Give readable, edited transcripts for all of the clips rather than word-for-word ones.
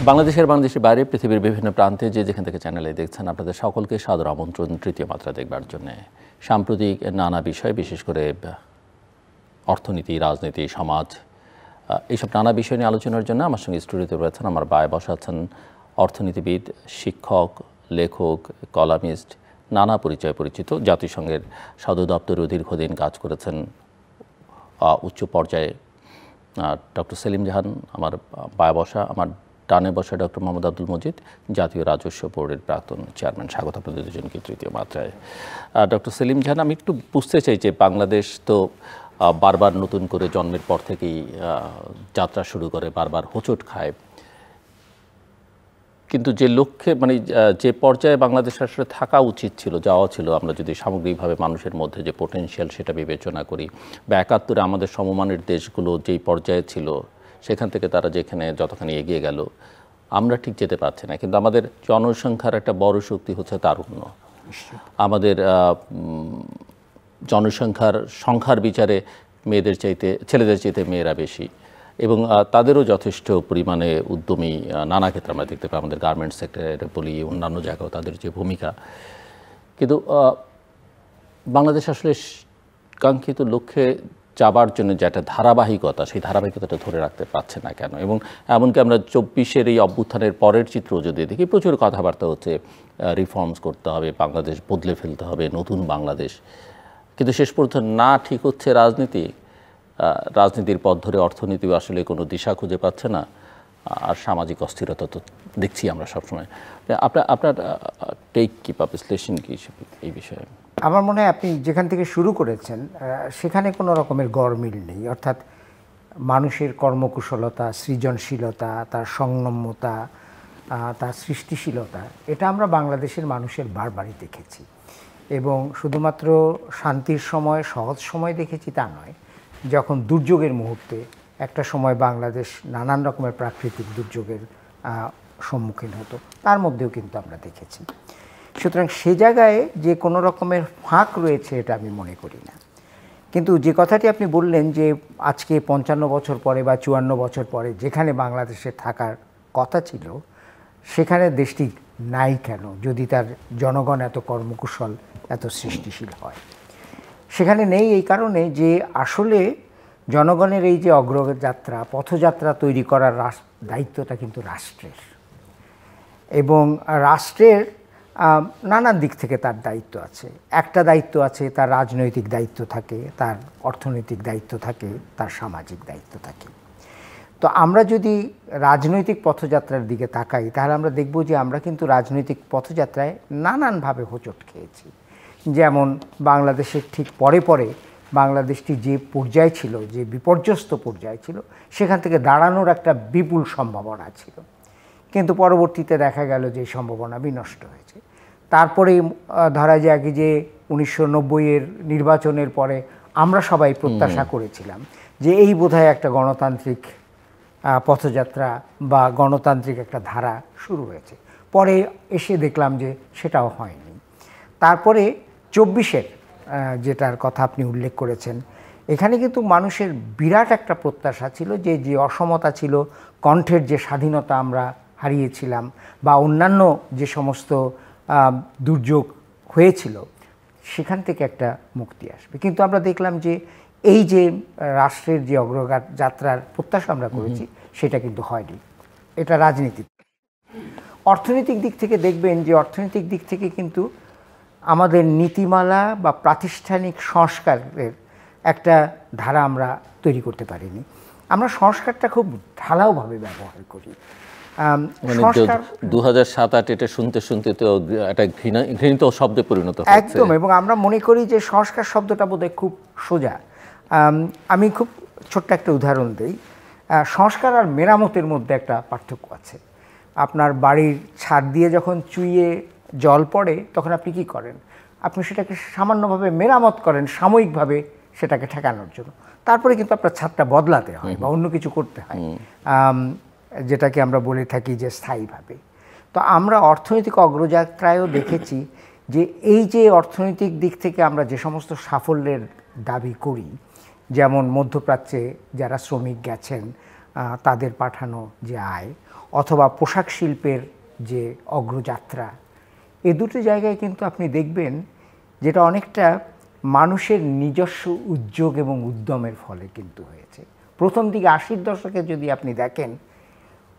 বাংলাদেশের বাইরে পৃথিবীর বিভিন্ন প্রান্তে যেখান থেকে চ্যানেলে দেখছেন আপনাদের সকলকে সাদর আমন্ত্রণ তৃতীয় মাত্রা দেখবার জন্য। সাম্প্রতিক নানা বিষয়, বিশেষ করে অর্থনীতি, রাজনীতি, সমাজ, এইসব নানা বিষয় নিয়ে আলোচনার জন্য আমার সঙ্গে স্টুডিওতে রয়েছেন আমার বায়ে বসা আছেন অর্থনীতিবিদ, শিক্ষক, লেখক, কলামিস্ট, নানা পরিচয় পরিচিত, জাতিসংঘের সদর দপ্তরে দীর্ঘদিন কাজ করেছেন উচ্চ পর্যায়ে ডক্টর সেলিম জাহান আমার বায়ে বসা, আমার ডানে বসা ডক্টর মোহাম্মদ আব্দুল মজিদ, জাতীয় রাজস্ব বোর্ডের প্রাক্তন চেয়ারম্যান। স্বাগত আপনাদের দুজনকে তৃতীয় মাত্রায়। ডক্টর সেলিম জাহান, আমি একটু বুঝতে চাই যে বাংলাদেশ তো বারবার নতুন করে জন্মের পর থেকেই যাত্রা শুরু করে, বারবার হোঁচট খায়, কিন্তু যে লক্ষ্যে যে পর্যায়ে বাংলাদেশ আসলে থাকা উচিত ছিল, যাওয়া ছিল, আমরা যদি সামগ্রিকভাবে মানুষের মধ্যে যে পোটেনশিয়াল সেটা বিবেচনা করি, বা ৭১-এ আমাদের সমমানের দেশগুলো যেই পর্যায়ে ছিল সেখান থেকে তারা যেখানে যতখানি এগিয়ে গেল, আমরা ঠিক যেতে পারছি না। কিন্তু আমাদের জনসংখ্যার একটা বড় শক্তি হচ্ছে তারুণ্য। আমাদের সংখ্যার বিচারে ছেলেদের চাইতে মেয়েরা বেশি, এবং তাদেরও যথেষ্ট পরিমাণে উদ্যমী নানা ক্ষেত্রে আমরা দেখতে পাই। আমাদের গার্মেন্টস সেক্টরে বলি, অন্যান্য জায়গাও তাদের যে ভূমিকা। কিন্তু বাংলাদেশ আসলে কাঙ্ক্ষিত লক্ষ্যে যাবার জন্য যে একটা ধারাবাহিকতা, সেই ধারাবাহিকতাটা ধরে রাখতে পারছে না কেন? এবং এমনকি আমরা ২৪-এর এই অভ্যুত্থানের পরের চিত্র যদি দেখি, প্রচুর কথাবার্তা হচ্ছে রিফর্মস করতে হবে, বাংলাদেশ বদলে ফেলতে হবে, নতুন বাংলাদেশ। কিন্তু শেষ পর্যন্ত না ঠিক হচ্ছে রাজনীতির পথ ধরে অর্থনীতিও আসলে কোনো দিশা খুঁজে পাচ্ছে না, আর সামাজিক অস্থিরতা তো দেখছি আমরা সবসময়। আপনার টেক কি বা বিশ্লেষণ কি এই বিষয়ে? আমার মনে হয় আপনি যেখান থেকে শুরু করেছেন সেখানে কোনো রকমের গড়মিল নেই। অর্থাৎ মানুষের কর্মকুশলতা, সৃজনশীলতা, তার সংযমতা, তার সৃষ্টিশীলতা, এটা আমরা বাংলাদেশের মানুষের বারবারই দেখেছি। এবং শুধুমাত্র শান্তির সময়, সহজ সময় দেখেছি তা নয়, যখন দুর্যোগের মুহূর্তে একটা সময় বাংলাদেশ নানান রকমের প্রাকৃতিক দুর্যোগের সম্মুখীন হতো, তার মধ্যেও কিন্তু আমরা দেখেছি। সুতরাং সে জায়গায় যে কোনো রকমের ফাঁক রয়েছে এটা আমি মনে করি না। কিন্তু যে কথাটি আপনি বললেন যে আজকে ৫৫ বছর পরে বা ৫৪ বছর পরে যেখানে বাংলাদেশে থাকার কথা ছিল সেখানে দেশটি নাই কেন, যদি তার জনগণ এত কর্মকুশল, এত সৃষ্টিশীল হয়? সেখানে নেই এই কারণে যে আসলে জনগণের এই যে অগ্রযাত্রা, পথযাত্রা তৈরি করার দায়িত্বটা কিন্তু রাষ্ট্রের, এবং রাষ্ট্রের নানান দিক থেকে তার দায়িত্ব আছে। একটা দায়িত্ব আছে, তার রাজনৈতিক দায়িত্ব থাকে, তার অর্থনৈতিক দায়িত্ব থাকে, তার সামাজিক দায়িত্ব থাকে। তো আমরা যদি রাজনৈতিক পথযাত্রার দিকে তাকাই তাহলে আমরা দেখব যে আমরা কিন্তু রাজনৈতিক পথযাত্রায় নানানভাবে হোঁচট খেয়েছি। যেমন বাংলাদেশের ঠিক পরে পরে বাংলাদেশটি যে পর্যায়ে ছিল, যে বিপর্যস্ত পর্যায়ে ছিল, সেখান থেকে দাঁড়ানোর একটা বিপুল সম্ভাবনা ছিল, কিন্তু পরবর্তীতে দেখা গেল যে এই সম্ভাবনা বিনষ্ট হয়েছে। তারপরে ধরা যাক যে ১৯৯০-এর নির্বাচনের পরে আমরা সবাই প্রত্যাশা করেছিলাম যে এই বোধহয় একটা গণতান্ত্রিক পথযাত্রা বা গণতান্ত্রিক একটা ধারা শুরু হয়েছে। পরে এসে দেখলাম যে সেটাও হয়নি। তারপরে ২৪-এর যেটার কথা আপনি উল্লেখ করেছেন, এখানে কিন্তু মানুষের বিরাট একটা প্রত্যাশা ছিল যে যে অসমতা ছিল, কণ্ঠের যে স্বাধীনতা আমরা হারিয়েছিলাম, বা অন্যান্য যে সমস্ত দুর্যোগ হয়েছিল, সেখান থেকে একটা মুক্তি আসবে। কিন্তু আমরা দেখলাম যে এই যে রাষ্ট্রের যে অগ্রযাত্রার প্রত্যাশা আমরা করেছি সেটা কিন্তু হয়নি। এটা রাজনীতি। অর্থনৈতিক দিক থেকে দেখবেন যে অর্থনৈতিক দিক থেকে কিন্তু আমাদের নীতিমালা বা প্রাতিষ্ঠানিক সংস্কারের একটা ধারা আমরা তৈরি করতে পারিনি। আমরা সংস্কারটা খুব ঢালাওভাবে ব্যবহার করি। ২০০৭-৮ এটা শুনতে শুনতে তো একটা ঘৃণিত শব্দে পরিণত হচ্ছে একদম। এবং আমরা মনে করি যে সংস্কার শব্দটা বোধহয় খুব সোজা। আমি খুব ছোট্ট একটা উদাহরণ দিই। সংস্কার আর মেরামতের মধ্যে একটা পার্থক্য আছে। আপনার বাড়ির ছাদ দিয়ে যখন চুইয়ে জল পড়ে তখন আপনি কি করেন? আপনি সেটাকে সামান্যভাবে মেরামত করেন, সাময়িকভাবে সেটাকে ঠেকানোর জন্য। তারপরে কিন্তু আপনার ছাদটা বদলাতে হয় বা অন্য কিছু করতে হয়, যেটাকে আমরা বলে থাকি যে স্থায়ীভাবে। তো আমরা অর্থনৈতিক অগ্রযাত্রায়ও দেখেছি যে এই যে অর্থনৈতিক দিক থেকে আমরা যে সমস্ত সাফল্যের দাবি করি, যেমন মধ্যপ্রাচ্যে যারা শ্রমিক গেছেন, তাদের পাঠানো যে আয়, অথবা পোশাক শিল্পের যে অগ্রযাত্রা, এ দুটো জায়গায় কিন্তু আপনি দেখবেন যেটা অনেকটা মানুষের নিজস্ব উদ্যোগ এবং উদ্যমের ফলে কিন্তু হয়েছে। প্রথম দিকে 80-র দশকে যদি আপনি দেখেন,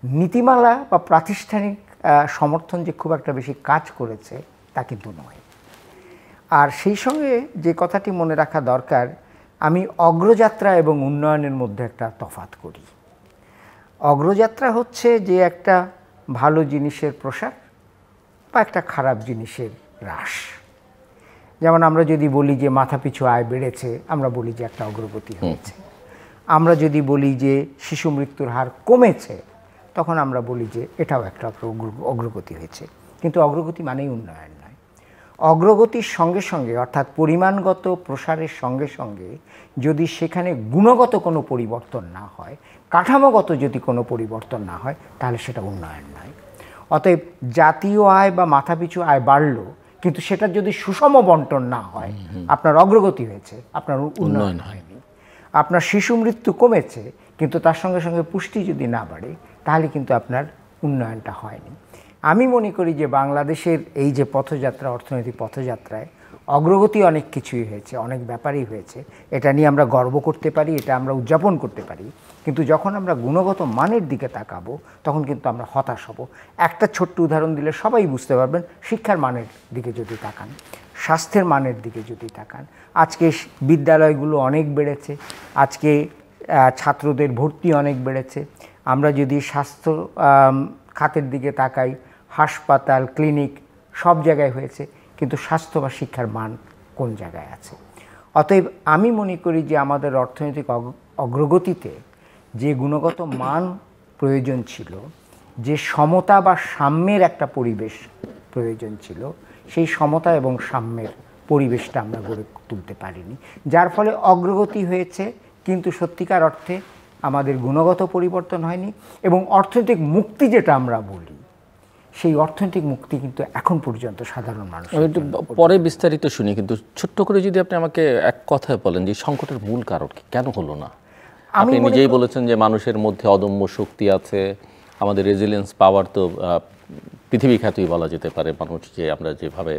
নীতিমালা বা প্রাতিষ্ঠানিক সমর্থন যে খুব একটা বেশি কাজ করেছে তা কিন্তু নয়। আর সেই সঙ্গে যে কথাটি মনে রাখা দরকার, আমি অগ্রযাত্রা এবং উন্নয়নের মধ্যে একটা তফাৎ করি। অগ্রযাত্রা হচ্ছে যে একটা ভালো জিনিসের প্রসার বা একটা খারাপ জিনিসের হ্রাস। যেমন আমরা যদি বলি যে মাথাপিছু আয় বেড়েছে, আমরা বলি যে একটা অগ্রগতি হয়েছে। আমরা যদি বলি যে শিশু মৃত্যুর হার কমেছে, তখন আমরা বলি যে এটাও একটা অগ্রগতি হয়েছে। কিন্তু অগ্রগতি মানেই উন্নয়ন নয়। অগ্রগতির সঙ্গে সঙ্গে, অর্থাৎ পরিমাণগত প্রসারের সঙ্গে সঙ্গে যদি সেখানে গুণগত কোনো পরিবর্তন না হয়, কাঠামোগত যদি কোনো পরিবর্তন না হয়, তাহলে সেটা উন্নয়ন নয়। অতএব জাতীয় আয় বা মাথাপিছু আয় বাড়লো, কিন্তু সেটা যদি সুষম বন্টন না হয়, আপনার অগ্রগতি হয়েছে, আপনার উন্নয়ন হয়নি। আপনার শিশু মৃত্যু কমেছে, কিন্তু তার সঙ্গে সঙ্গে পুষ্টি যদি না বাড়ে, তাহলে কিন্তু আপনার উন্নয়নটা হয়নি। আমি মনে করি যে বাংলাদেশের এই যে পথযাত্রা, অর্থনৈতিক পথযাত্রায় অগ্রগতি অনেক কিছুই হয়েছে, অনেক ব্যাপারই হয়েছে। এটা নিয়ে আমরা গর্ব করতে পারি, এটা আমরা উদযাপন করতে পারি। কিন্তু যখন আমরা গুণগত মানের দিকে তাকাবো, তখন কিন্তু আমরা হতাশ হব। একটা ছোট্ট উদাহরণ দিলে সবাই বুঝতে পারবেন। শিক্ষার মানের দিকে যদি তাকান, স্বাস্থ্যের মানের দিকে যদি তাকান, আজকে বিদ্যালয়গুলো অনেক বেড়েছে, আজকে ছাত্রদের ভর্তি অনেক বেড়েছে। আমরা যদি স্বাস্থ্য খাতের দিকে তাকাই, হাসপাতাল, ক্লিনিক সব জায়গায় হয়েছে, কিন্তু স্বাস্থ্য বা শিক্ষার মান কোন জায়গায় আছে? অতএব আমি মনে করি যে আমাদের অর্থনৈতিক অগ্রগতিতে যে গুণগত মান প্রয়োজন ছিল, যে সমতা বা সাম্যের একটা পরিবেশ প্রয়োজন ছিল, সেই সমতা এবং সাম্যের পরিবেশটা আমরা গড়ে তুলতে পারিনি, যার ফলে অগ্রগতি হয়েছে কিন্তু সত্যিকার অর্থে আমাদের গুণগত পরিবর্তন হয়নি। এবং অর্থনৈতিক মুক্তি যেটা আমরা বলি, সেই অর্থনৈতিক মুক্তি কিন্তু এখন পর্যন্ত সাধারণ মানুষ। পরে বিস্তারিত শুনি, কিন্তু ছোট্ট করে যদি আপনি আমাকে এক কথায় বলেন যে সংকটের মূল কারণ কি, কেন হলো না? আপনি নিজেই বলেছেন যে মানুষের মধ্যে অদম্য শক্তি আছে, আমাদের রেজিলিয়েন্স পাওয়ার তো পৃথিবী খ্যাতই বলা যেতে পারে। মানুষ যে আমরা যেভাবে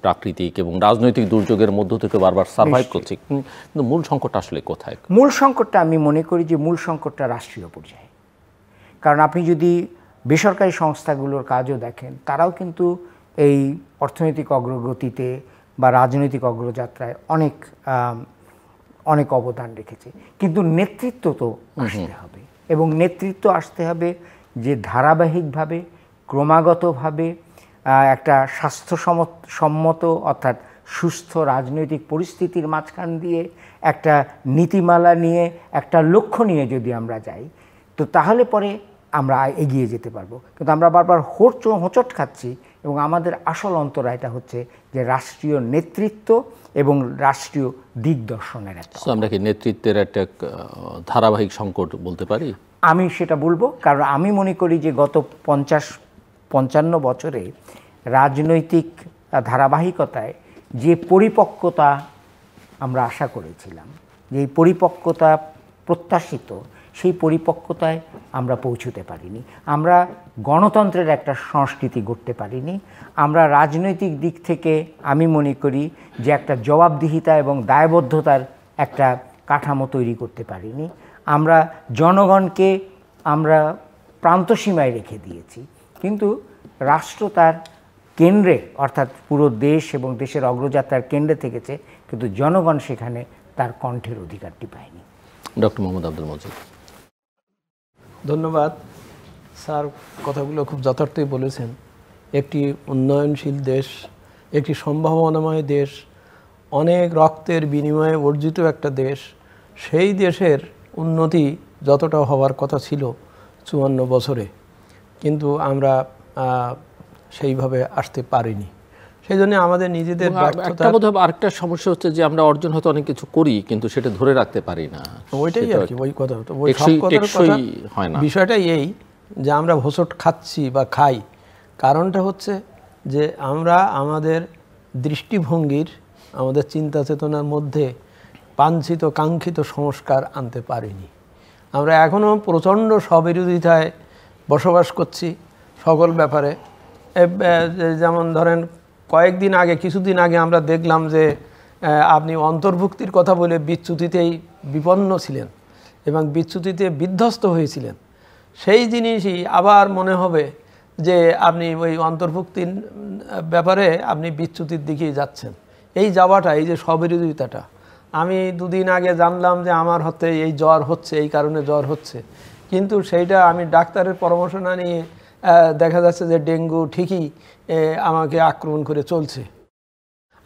প্রাকৃতিক এবং রাজনৈতিক দুর্যোগের মধ্য থেকে বারবার সার্ভাইভ করছি, কিন্তু মূল সংকটটা আসলে কোথায়? মূল সংকটটা আমি মনে করি যে মূল সংকটটা রাষ্ট্রীয় পর্যায়ে। কারণ আপনি যদি বেসরকারি সংস্থাগুলোর কাজও দেখেন, তারাও কিন্তু এই অর্থনৈতিক অগ্রগতিতে বা রাজনৈতিক অগ্রযাত্রায় অনেক অবদান রেখেছে। কিন্তু নেতৃত্ব তো আসতে হবে, এবং নেতৃত্ব আসতে হবে যে ধারাবাহিকভাবে, ক্রমাগতভাবে একটা স্বাস্থ্যসম্মত অর্থাৎ সুস্থ রাজনৈতিক পরিস্থিতির মাঝখান দিয়ে একটা নীতিমালা নিয়ে, একটা লক্ষ্য নিয়ে যদি আমরা যাই, তো তাহলে পরে আমরা এগিয়ে যেতে পারবো। কিন্তু আমরা বারবার হোঁচট খাচ্ছি, এবং আমাদের আসল অন্তরায়টা হচ্ছে যে রাষ্ট্রীয় নেতৃত্ব এবং রাষ্ট্রীয় দিগদর্শনের একটা। আমরা কি নেতৃত্বের একটা ধারাবাহিক সংকট বলতে পারি? আমি সেটা বলবো, কারণ আমি মনে করি যে গত 50-55 বছরে রাজনৈতিক ধারাবাহিকতায় যে পরিপক্কতা আমরা আশা করেছিলাম, যে পরিপক্কতা প্রত্যাশিত, সেই পরিপক্কতায় আমরা পৌঁছতে পারিনি। আমরা গণতন্ত্রের একটা সংস্কৃতি গড়তে পারিনি। আমরা রাজনৈতিক দিক থেকে আমি মনে করি যে একটা জবাবদিহিতা এবং দায়বদ্ধতার একটা কাঠামো তৈরি করতে পারিনি। আমরা জনগণকে আমরা প্রান্তসীমায় রেখে দিয়েছি, কিন্তু রাষ্ট্র তার কেন্দ্রে, অর্থাৎ পুরো দেশ এবং দেশের অগ্রযাত্রার কেন্দ্রে থেকেছে, কিন্তু জনগণ সেখানে তার কণ্ঠের অধিকারটি পায়নি। ডক্টর মোহাম্মদ আব্দুল মজিদ। ধন্যবাদ স্যার, কথাগুলো খুব যথার্থই বলেছেন। একটি উন্নয়নশীল দেশ, একটি সম্ভাবনাময় দেশ, অনেক রক্তের বিনিময়ে অর্জিত একটা দেশ, সেই দেশের উন্নতি যতটা হওয়ার কথা ছিল 54 বছরে, কিন্তু আমরা সেইভাবে আসতে পারিনি। সেই জন্য আমাদের নিজেদের আরেকটা সমস্যা হচ্ছে যে আমরা অর্জন হয়তো অনেক কিছু করি, কিন্তু সেটা ধরে রাখতে পারি না। ওইটাই আর কি, ওই কথা হতো, ওই সব কথার কথা। বিষয়টা এই যে আমরা হোঁচট খাচ্ছি বা খাই, কারণটা হচ্ছে যে আমরা আমাদের দৃষ্টিভঙ্গির, আমাদের চিন্তা চেতনার মধ্যে বাঞ্ছিত কাঙ্ক্ষিত সংস্কার আনতে পারিনি। আমরা এখনও প্রচণ্ড স্ববিরোধিতায় বসবাস করছি সকল ব্যাপারে। যেমন ধরেন কয়েকদিন আগে, কিছুদিন আগে আমরা দেখলাম যে আপনি অন্তর্ভুক্তির কথা বলে বিচ্যুতিতেই বিপন্ন ছিলেন এবং বিচ্যুতিতে বিধ্বস্ত হয়েছিলেন। সেই জিনিসই আবার মনে হবে যে আপনি ওই অন্তর্ভুক্তির ব্যাপারে আপনি বিচ্যুতির দিকেই যাচ্ছেন। এই যাওয়াটা, এই যে স্ববিরোধিতাটা, আমি দুদিন আগে জানলাম যে আমার হতে এই জ্বর হচ্ছে, এই কারণে জ্বর হচ্ছে, কিন্তু সেইটা আমি ডাক্তারের পরামর্শ না নিয়ে দেখা যাচ্ছে যে ডেঙ্গু ঠিকই আমাকে আক্রমণ করে চলছে।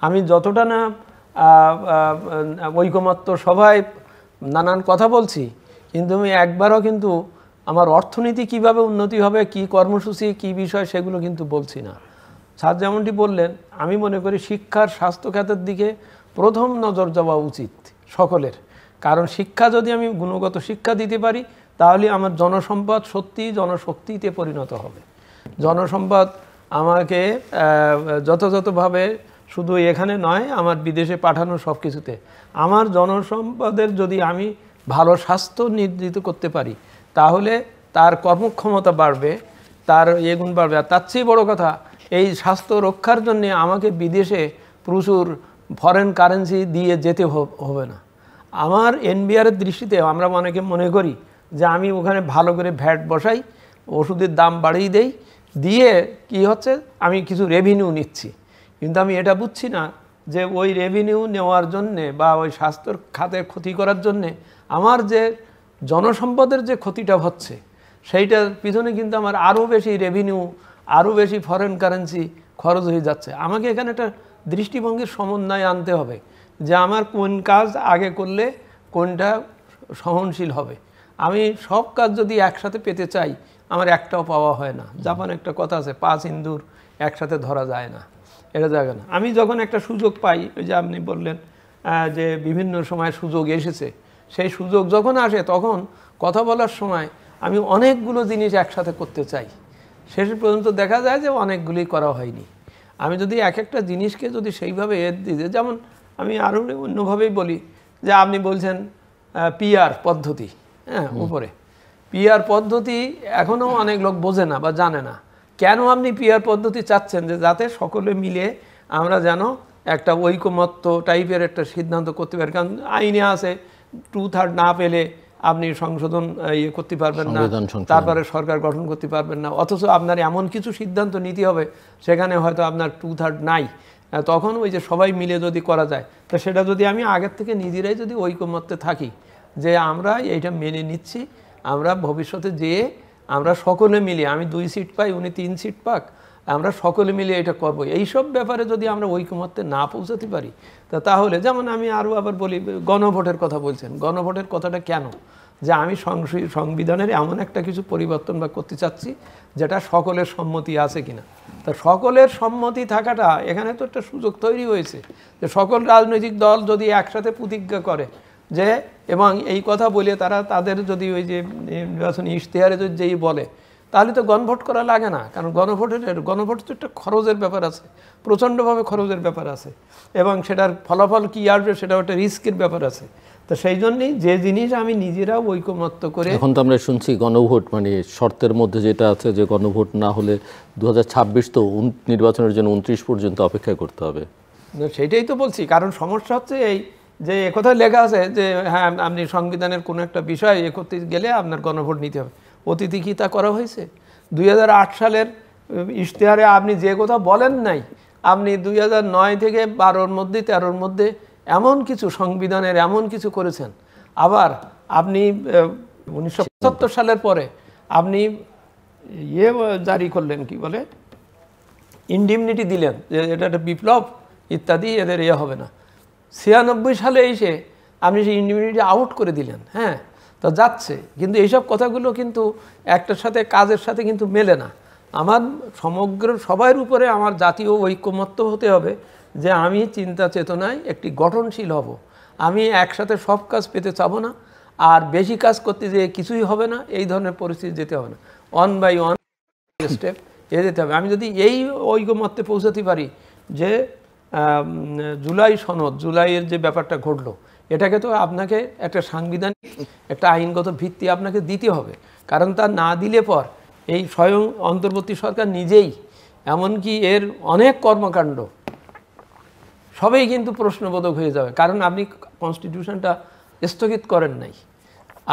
আমি যতটা না ঐকমত্য সভায় নানান কথা বলছি, কিন্তু আমি একবারও কিন্তু আমার অর্থনীতি কিভাবে উন্নতি হবে, কি কর্মসূচি, কি বিষয়, সেগুলো কিন্তু বলছি না। স্যার যেমনটি বললেন, আমি মনে করি শিক্ষার, স্বাস্থ্য খাতের দিকে প্রথম নজর যাওয়া উচিত সকলের। কারণ শিক্ষা যদি আমি গুণগত শিক্ষা দিতে পারি, তাহলে আমার জনসম্পদ সত্যিই জনশক্তিতে পরিণত হবে। জনসম্পদ আমাকে যথাযথভাবে শুধু এখানে নয়, আমার বিদেশে পাঠানো সব কিছুতে, আমার জনসম্পদের যদি আমি ভালো স্বাস্থ্য নির্ধারিত করতে পারি, তাহলে তার কর্মক্ষমতা বাড়বে, তার এগুণ বাড়বে। আর তার চেয়ে বড়ো কথা, এই স্বাস্থ্য রক্ষার জন্যে আমাকে বিদেশে প্রচুর ফরেন কারেন্সি দিয়ে যেতে হবে না। আমার এনবিআরের দৃষ্টিতে আমরা অনেকে মনে করি যে আমি ওখানে ভালো করে ভ্যাট বসাই, ওষুধের দাম বাড়িয়ে দেই, দিয়ে কি হচ্ছে, আমি কিছু রেভিনিউ নিচ্ছি। কিন্তু আমি এটা বুঝছি না যে ওই রেভিনিউ নেওয়ার জন্যে বা ওই স্বাস্থ্যর খাতের ক্ষতি করার জন্যে আমার যে জনসম্পদের যে ক্ষতিটা হচ্ছে, সেইটার পিছনে কিন্তু আমার আরও বেশি রেভিনিউ, আরও বেশি ফরেন কারেন্সি খরচ হয়ে যাচ্ছে। আমাকে এখানে একটা দৃষ্টিভঙ্গির সমন্বয় আনতে হবে যে আমার কোন কাজ আগে করলে কোনটা সহনশীল হবে। আমি সব কাজ যদি একসাথে পেতে চাই, আমার একটাও পাওয়া হয় না। জাপানে একটা কথা আছে, 5 ইন্দুর একসাথে ধরা যায় না, এটা জায়গা না। আমি যখন একটা সুযোগ পাই, ওই যে আপনি বললেন যে বিভিন্ন সময় সুযোগ এসেছে, সেই সুযোগ যখন আসে তখন কথা বলার সময় আমি অনেকগুলো জিনিস একসাথে করতে চাই। শেষ পর্যন্ত দেখা যায় যে অনেকগুলি করা হয়নি। আমি যদি এক একটা জিনিসকে যদি সেইভাবে দিতে, যেমন আমি আরও অন্যভাবেই বলি যে আপনি বলছেন পিআর পদ্ধতি, হ্যাঁ, উপরে পিআর পদ্ধতি এখনও অনেক লোক বোঝে না বা জানে না। কেন আপনি পিআর পদ্ধতি চাচ্ছেন? যে যাতে সকলে মিলে আমরা যেন একটা ঐকমত্য টাইপের একটা সিদ্ধান্ত করতে পারি। কারণ আইনে আছে 2/3 না পেলে আপনি সংশোধন ইয়ে করতে পারবেন না, তারপরে সরকার গঠন করতে পারবেন না। অথচ আপনার এমন কিছু সিদ্ধান্ত নিতে হবে সেখানে হয়তো আপনার 2/3 নাই, তখন ওই যে সবাই মিলে যদি করা যায়, তো সেটা যদি আমি আগের থেকে নিজেরাই যদি ঐকমত্যে থাকি যে আমরা এইটা মেনে নিচ্ছি, আমরা ভবিষ্যতে যেয়ে আমরা সকলে মিলে, আমি 2 সিট পাই, উনি 3 সিট পাক, আমরা সকলে মিলে এটা করবো। এইসব ব্যাপারে যদি আমরা ঐকমত্যে না পৌঁছাতে পারি, তাহলে যেমন আমি আরও আবার বলি, গণভোটের কথা বলছেন, গণভোটের কথাটা কেন? যে আমি সংবিধানের এমন একটা কিছু পরিবর্তন বা করতে চাচ্ছি যেটা সকলের সম্মতি আছে কিনা। তা সকলের সম্মতি থাকাটা, এখানে তো একটা সুযোগ তৈরি হয়েছে যে সকল রাজনৈতিক দল যদি একসাথে প্রতিজ্ঞা করে যে, এবং এই কথা বলে তারা তাদের যদি ওই যে নির্বাচনী ইশতেহারে যদি যেই বলে, তাহলে তো গণভোট করা লাগে না। কারণ গণভোট তো একটা খরচের ব্যাপার আছে, প্রচণ্ডভাবে খরচের ব্যাপার আছে, এবং সেটার ফলাফল কী আসবে সেটাও একটা রিস্কের ব্যাপার আছে। তো সেই জন্যই যে জিনিস আমি নিজেরাও ঐকমত্য করে, এখন তো আমরা শুনছি গণভোট মানে শর্তের মধ্যে যেটা আছে যে গণভোট না হলে 2026 তো নির্বাচনের জন্য 29 পর্যন্ত অপেক্ষা করতে হবে। সেইটাই তো বলছি। কারণ সমস্যা হচ্ছে এই যে একথায় লেখা আছে যে হ্যাঁ, আপনি সংবিধানের কোনো একটা বিষয় এ করতে গেলে আপনার গণভোট নিতে হবে। অতীতে কি তা করা হয়েছে? 2008 সালের ইশতেহারে আপনি যে কথা বলেন নাই, আপনি 2009 থেকে 12-র মধ্যে 13-র মধ্যে এমন কিছু সংবিধানের এমন কিছু করেছেন। আবার আপনি 1975 সালের পরে আপনি ইয়ে জারি করলেন, কি বলে, ইনডিমনিটি দিলেন যে এটা একটা বিপ্লব ইত্যাদি, এদের ইয়ে হবে না। 96 সালে এসে আপনি সেই ইনডিমনিটি আউট করে দিলেন। হ্যাঁ, তো যাচ্ছে, কিন্তু এইসব কথাগুলো কিন্তু একটার সাথে কাজের সাথে কিন্তু মেলে না। আমার সমগ্র সবার উপরে আমার জাতীয় ঐকমত্য হতে হবে যে আমি চিন্তা চেতনায় একটি গঠনশীল হব। আমি একসাথে সব কাজ পেতে চাবো না, আর বেশি কাজ করতে যেয়ে কিছুই হবে না, এই ধরনের পরিস্থিতি যেতে হবে না। 1 বাই 1 স্টেপ যেতে হবে। আমি যদি এই ঐকমত্যে পৌঁছাতে পারি যে জুলাই সনদ, জুলাইয়ের যে ব্যাপারটা ঘটলো, এটাকে তো আপনাকে একটা সাংবিধানিক একটা আইনগত ভিত্তি আপনাকে দিতে হবে, কারণ তা না দিলে পর এই স্বয়ং অন্তর্বর্তী সরকার নিজেই এমনকি এর অনেক কর্মকাণ্ড সবই কিন্তু প্রশ্নবোধক হয়ে যাবে, কারণ আপনি কনস্টিটিউশনটা স্থগিত করেন নাই,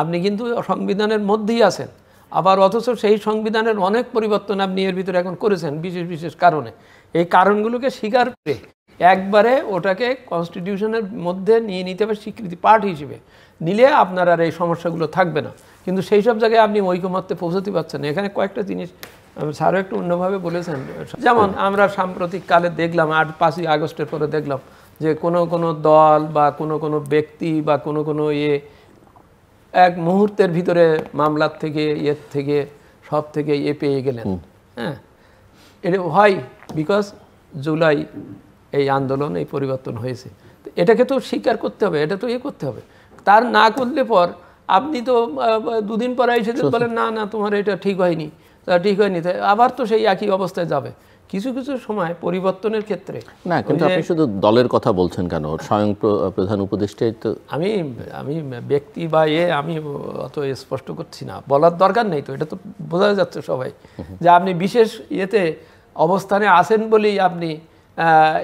আপনি কিন্তু সংবিধানের মধ্যেই আছেন, আবার অথচ সেই সংবিধানের অনেক পরিবর্তন আপনি এর ভিতরে এখন করেছেন বিশেষ বিশেষ কারণে। এই কারণগুলোকে স্বীকার করে একবারে ওটাকে কনস্টিটিউশনের মধ্যে নিয়ে নিতে হবে স্বীকৃতি পাঠ হিসেবে, নিলে আপনার আর এই সমস্যাগুলো থাকবে না। কিন্তু সেই সব জায়গায় আপনি ঐকমত্যে পৌঁছতে পারছেন না। এখানে কয়েকটা জিনিস স্যারও একটু অন্যভাবে বলেছেন, যেমন আমরা সাম্প্রতিক কালে দেখলাম 5ই আগস্টের পরে দেখলাম যে কোনো দল বা কোনো ব্যক্তি বা কোনো এক মুহূর্তের ভিতরে মামলার থেকে এর থেকে সব থেকে পেয়ে গেলেন। হ্যাঁ, এটা হয় বিকজ জুলাই এই আন্দোলন এই পরিবর্তন হয়েছে, এটাকে তো স্বীকার করতে হবে, এটা তো করতে হবে। তার না করলে পর আপনি তো দুদিন পরে এসে বলেন না তোমার এটা ঠিক হয়নি, ঠিক হয়নি, আবার তো সেই একই অবস্থায় যাবে। কিছু কিছু সময় পরিবর্তনের ক্ষেত্রে না, কিন্তু আপনি শুধু দলের কথা বলছেন কেন? স্বয়ং প্রধান উপদেষ্টাই তো। আমি ব্যক্তি বা আমি অত স্পষ্ট করছি না, বলার দরকার নেই তো, এটা তো বোঝা যাচ্ছে সবাই যে আপনি বিশেষ অবস্থানে আছেন বলেই আপনি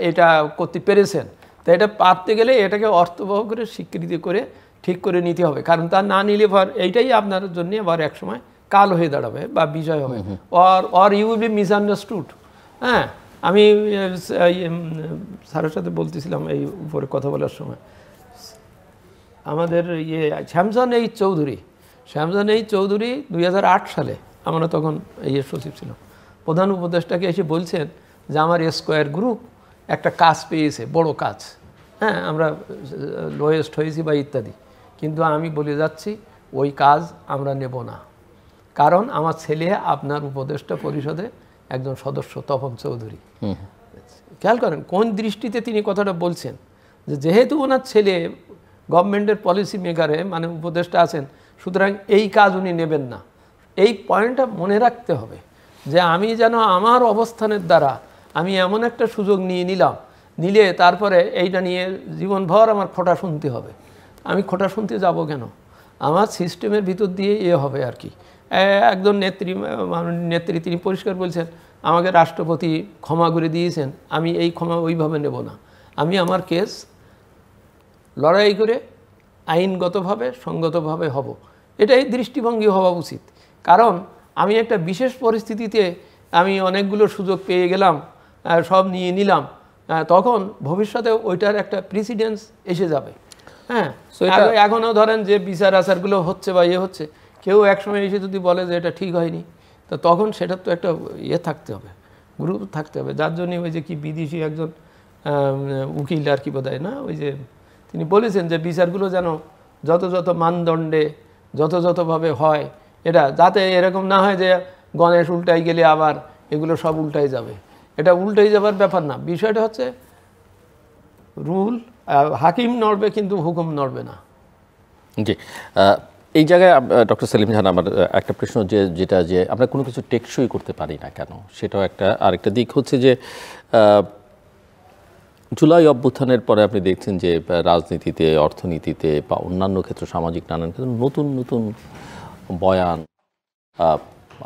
এটা করতে পেরেছেন। তো এটা পারতে গেলে এটাকে অর্থবহ করে স্বীকৃতি করে ঠিক করে নিতে হবে, কারণ তা না নিলে পর এইটাই আপনার জন্য আবার একসময় কাল হয়ে দাঁড়াবে বা বিষয় হবে, or you will be misunderstood. হ্যাঁ, আমি স্যারের সাথে বলতেছিলাম এই উপরে কথা বলার সময়, আমাদের শ্যামজান চৌধুরী 2008 সালে, আমরা তখন সচিব ছিলাম, প্রধান উপদেষ্টাকে এসে বলছেন যে আমার স্কোয়ার গ্রুপ একটা কাজ পেয়েছে, বড় কাজ, হ্যাঁ আমরা লোয়েস্ট হয়েছি বা ইত্যাদি, কিন্তু আমি বলে যাচ্ছি ওই কাজ আমরা নেব না, কারণ আমার ছেলে আপনার উপদেষ্টা পরিষদে একজন সদস্য, তপন চৌধুরী। খেয়াল করেন কোন দৃষ্টিতে তিনি কথাটা বলছেন, যে যেহেতু ওনার ছেলে গভর্নমেন্টের পলিসি মেকারে মানে উপদেষ্টা আছেন, সুতরাং এই কাজ উনি নেবেন না। এই পয়েন্টটা মনে রাখতে হবে যে আমি যেন আমার অবস্থানের দ্বারা আমি এমন একটা সুযোগ নিলে তারপরে এইটা নিয়ে জীবনভর আমার খোঁটা শুনতে হবে। আমি খোঁটা শুনতে যাব কেন? আমার সিস্টেমের ভিতর দিয়ে হবে আর কি। একজন নেত্রী তিনি পরিষ্কার বলছেন, আমাকে রাষ্ট্রপতি ক্ষমা করে দিয়েছেন, আমি এই ক্ষমা ওইভাবে নেব না, আমি আমার কেস লড়াই করে আইনগতভাবে সঙ্গতভাবে হব, এটাই দৃষ্টিভঙ্গি হওয়া উচিত। কারণ আমি একটা বিশেষ পরিস্থিতিতে আমি অনেকগুলো সুযোগ পেয়ে গেলাম, সব নিয়ে নিলাম, তখন ভবিষ্যতে ওইটার একটা প্রিসিডেন্স এসে যাবে। হ্যাঁ, এখনও ধরেন যে বিচার আচারগুলো হচ্ছে বা হচ্ছে, কেউ একসময় এসে যদি বলে যে এটা ঠিক হয়নি, তো তখন সেটার তো একটা থাকতে হবে, গ্রুপ থাকতে হবে। যার জন্যই ওই যে কি বিদেশি একজন উকিল আর কি বোধহয় না, ওই যে তিনি বলেছেন যে বিচারগুলো যেন যত মানদণ্ডে যতভাবে হয়, এটা যাতে এরকম না হয় যে গণেশ উল্টাই গেলে আবার এগুলো সব উল্টাই যাবে। এটা উল্টাই যাবার ব্যাপার না, বিষয়টা হচ্ছে রুল, হাকিম নড়বে কিন্তু হুকুম নড়বে না। জি, এই জায়গায় ডক্টর সেলিম জাহান, আমার একটা প্রশ্ন যেটা আমরা কোনো কিছু টেকসই করতে পারি না কেন, সেটাও আরেকটা দিক হচ্ছে যে জুলাই অভ্যুত্থানের পরে আপনি দেখছেন যে রাজনীতিতে, অর্থনীতিতে বা অন্যান্য ক্ষেত্রে, সামাজিক নানান ক্ষেত্রে নতুন বয়ান,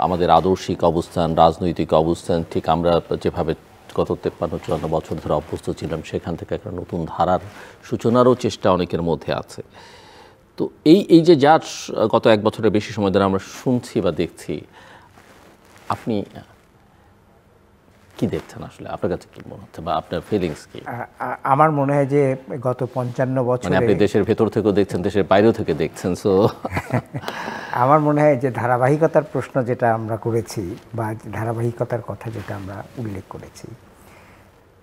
আমাদের আদর্শিক অবস্থান, রাজনৈতিক অবস্থান ঠিক আমরা যেভাবে গত 53-54 বছর ধরে অভ্যস্ত ছিলাম, সেখান থেকে একটা নতুন ধারার সূচনারও চেষ্টা অনেকের মধ্যে আছে। তো এই যে যা গত 1 বছরের বেশি সময় ধরে আমরা শুনছি বা দেখছি, আপনি কি দেখছেন আসলে? আপনার কাছে কি মনে হচ্ছে বা আপনার ফিলিংস কি? আমার মনে হয় যে গত 55 বছরে, মানে আপনি দেশের ভেতর থেকেও দেখছেন, দেশের বাইরেও থেকে দেখছেন, সো আমার মনে হয় যে ধারাবাহিকতার প্রশ্ন যেটা আমরা করেছি বা ধারাবাহিকতার কথা যেটা আমরা উল্লেখ করেছি,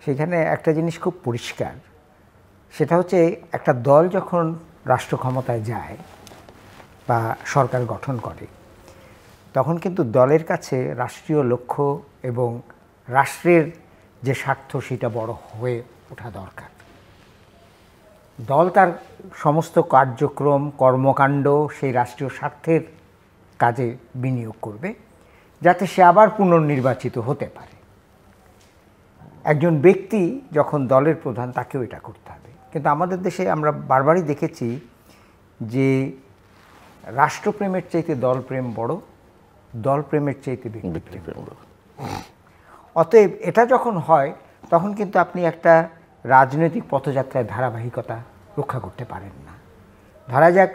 সেখানে একটা জিনিস খুব পরিষ্কার, সেটা হচ্ছে একটা দল যখন রাষ্ট্র ক্ষমতায় যায় বা সরকার গঠন করে, তখন কিন্তু দলের কাছে রাষ্ট্রীয় লক্ষ্য এবং রাষ্ট্রের যে স্বার্থ সেটা বড় হয়ে ওঠা দরকার। দল তার সমস্ত কার্যক্রম, কর্মকাণ্ড সেই রাষ্ট্রীয় স্বার্থের কাজে বিনিয়োগ করবে, যাতে সে আবার পুনর্নির্বাচিত হতে পারে। একজন ব্যক্তি যখন দলের প্রধান, তাকেও এটা করতে হবে। কিন্তু আমাদের দেশে আমরা বারবারই দেখেছি যে রাষ্ট্রপ্রেমের চাইতে দলপ্রেম বড়, দলপ্রেমের চাইতে ব্যক্তিপ্রেম বড়। অতএব এটা যখন হয় তখন কিন্তু আপনি একটা রাজনৈতিক পথযাত্রায় ধারাবাহিকতা রক্ষা করতে পারেন না। ধরা যাক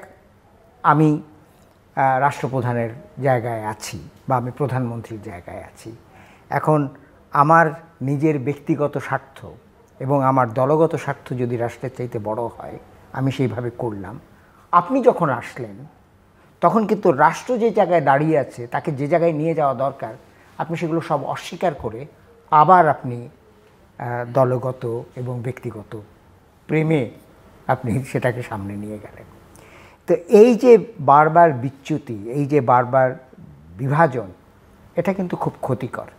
আমি রাষ্ট্রপ্রধানের জায়গায় আছি বা আমি প্রধানমন্ত্রীর জায়গায় আছি, এখন আমার নিজের ব্যক্তিগত স্বার্থ এবং আমার দলগত স্বার্থ যদি রাষ্ট্রের চাইতে বড় হয়, আমি সেইভাবে করলাম। আপনি যখন আসলেন তখন কিন্তু রাষ্ট্র যে জায়গায় দাঁড়িয়ে আছে, তাকে যে জায়গায় নিয়ে যাওয়া দরকার, আপনি সেগুলো সব অস্বীকার করে আবার আপনি দলগত এবং ব্যক্তিগত প্রেমে আপনি সেটাকে সামনে নিয়ে গেলেন। তো এই যে বারবার বিচ্যুতি, এই যে বারবার বিভাজন, এটা কিন্তু খুব ক্ষতিকর।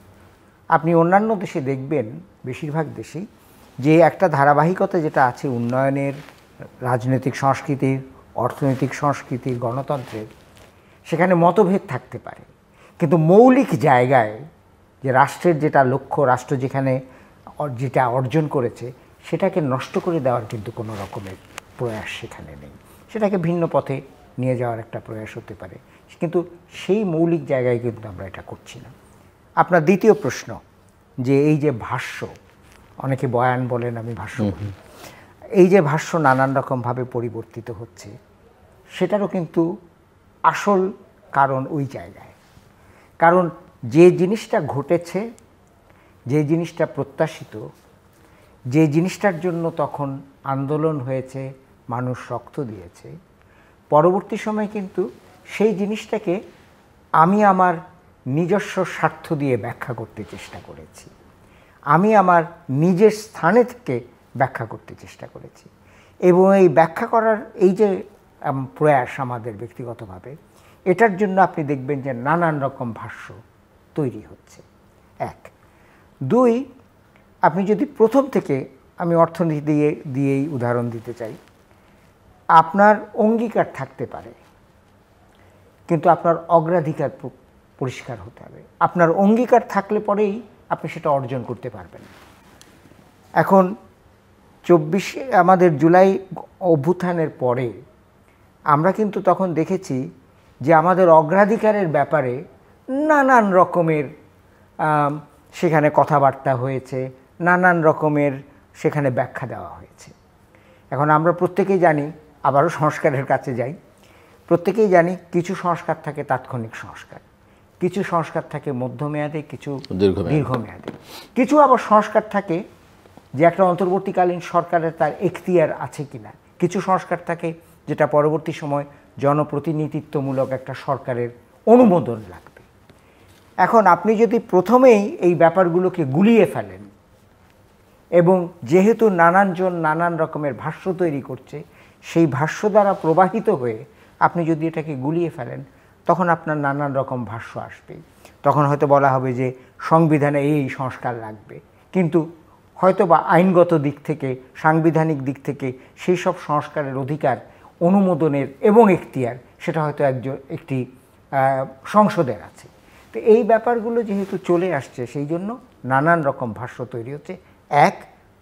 আপনি অন্যান্য দেশে দেখবেন, বেশিরভাগ দেশেই যে একটা ধারাবাহিকতা যেটা আছে উন্নয়নের, রাজনৈতিক সংস্কৃতির, অর্থনৈতিক সংস্কৃতির, গণতন্ত্রের, সেখানে মতভেদ থাকতে পারে, কিন্তু মৌলিক জায়গায় যে রাষ্ট্রের যেটা লক্ষ্য, রাষ্ট্র যেখানে যেটা অর্জন করেছে সেটাকে নষ্ট করে দেওয়ার কিন্তু কোনো রকমের প্রয়াস সেখানে নেই। সেটাকে ভিন্ন পথে নিয়ে যাওয়ার একটা প্রয়াস হতে পারে, কিন্তু সেই মৌলিক জায়গায় কিন্তু আমরা এটা করছি না। আপনার দ্বিতীয় প্রশ্ন যে এই যে ভাষ্য, অনেকে বয়ান বলেন, আমি ভাষ্য বলি, এই যে ভাষ্য নানান রকমভাবে পরিবর্তিত হচ্ছে, সেটারও কিন্তু আসল কারণ ওই জায়গায়। কারণ যে জিনিসটা ঘটেছে, যে জিনিসটা প্রত্যাশিত, যে জিনিসটার জন্য তখন আন্দোলন হয়েছে, মানুষ রক্ত দিয়েছে, পরবর্তী সময় কিন্তু সেই জিনিসটাকে আমি আমার নিজস্ব স্বার্থ দিয়ে ব্যাখ্যা করতে চেষ্টা করেছি, আমি আমার নিজের স্থানে থেকে ব্যাখ্যা করতে চেষ্টা করেছি। এবং এই ব্যাখ্যা করার এই যে প্রয়াস আমাদের ব্যক্তিগতভাবে, এটার জন্য আপনি দেখবেন যে নানান রকম ভাষ্য তৈরি হচ্ছে। এক। দুই, আপনি যদি প্রথম থেকে, আমি অর্থনীতি দিয়েই উদাহরণ দিতে চাই, আপনার অঙ্গীকার থাকতে পারে কিন্তু আপনার অগ্রাধিকার পরিষ্কার হতে হবে। আপনার অঙ্গীকার থাকলে পরেই আপনি সেটা অর্জন করতে পারবেন। এখন 24 আমাদের জুলাই অভ্যুত্থানের পরে আমরা কিন্তু তখন দেখেছি যে আমাদের অগ্রাধিকারের ব্যাপারে নানান রকমের সেখানে কথাবার্তা হয়েছে, নানান রকমের সেখানে ব্যাখ্যা দেওয়া হয়েছে। এখন আমরা প্রত্যেকেই জানি, আবারও সংস্কারের কাছে যাই, প্রত্যেকেই জানি কিছু সংস্কার থাকে তাৎক্ষণিক সংস্কার, কিছু সংস্কার থাকে মধ্যমেয়াদে, কিছু দীর্ঘমেয়াদে, কিছু আবার সংস্কার থাকে যে একটা অন্তর্বর্তীকালীন সরকারের তার এখতিয়ার আছে কিনা, কিছু সংস্কার থাকে যেটা পরবর্তী সময় জনপ্রতিনিধিত্বমূলক একটা সরকারের অনুমোদন লাগবে। এখন আপনি যদি প্রথমেই এই ব্যাপারগুলোকে গুলিয়ে ফেলেন, এবং যেহেতু নানানজন নানান রকমের ভাষ্য তৈরি করছে, সেই ভাষ্য দ্বারা প্রবাহিত হয়ে আপনি যদি এটাকে গুলিয়ে ফেলেন, তখন আপনার নানান রকম ভাষ্য আসবে। তখন হয়তো বলা হবে যে সংবিধানে এই সংস্কার লাগবে, কিন্তু হয়তো বা আইনগত দিক থেকে, সাংবিধানিক দিক থেকে সেই সব সংস্কারের অধিকার, অনুমোদনের এবং এখতিয়ার সেটা হয়তো একটি সংসদের আছে। তো এই ব্যাপারগুলো যেহেতু চলে আসছে, সেই জন্য নানান রকম ভাষ্য তৈরি হচ্ছে। এক,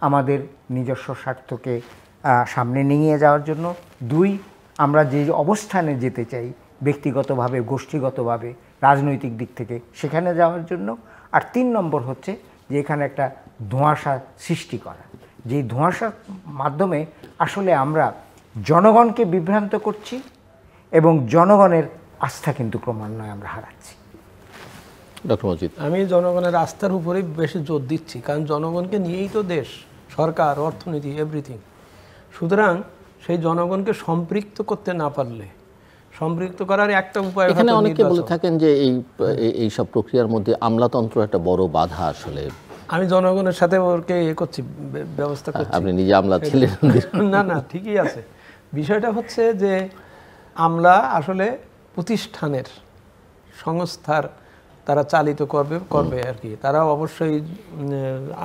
আমাদের নিজস্ব স্বার্থকে সামনে নিয়ে যাওয়ার জন্য। দুই, আমরা যে অবস্থানে যেতে চাই ব্যক্তিগতভাবে, গোষ্ঠীগতভাবে, রাজনৈতিক দিক থেকে, সেখানে যাওয়ার জন্য। আর 3 নম্বর হচ্ছে যে এখানে একটা ধোঁয়াশা সৃষ্টি করা, যেই ধোঁয়াশার মাধ্যমে আসলে আমরা জনগণকে বিভ্রান্ত করছি এবং জনগণের আস্থা কিন্তু ক্রমান্বয়ে আমরা হারাচ্ছি। ডক্টর মজিদ, আমি জনগণের আস্থার উপরেই বেশি জোর দিচ্ছি, কারণ জনগণকে নিয়েই তো দেশ, সরকার, অর্থনীতি, এভরিথিং। সুতরাং সেই জনগণকে সম্পৃক্ত করতে না পারলে, সম্পৃক্ত করার একটা উপায়, এখানে অনেকে বলে থাকেন যে এই সব প্রক্রিয়ার মধ্যে আমলাতন্ত্র একটা বড় বাধা। আসলে আমি জনগণের সাথে ওকে করছি, ব্যবস্থা করছি। আপনি নিজে আমলা ছিলেন? না না, ঠিকই আছে। বিষয়টা হচ্ছে যে আমলা আসলে প্রতিষ্ঠানের, সংস্থার তারা চালিত করবে আর কি। তারা অবশ্যই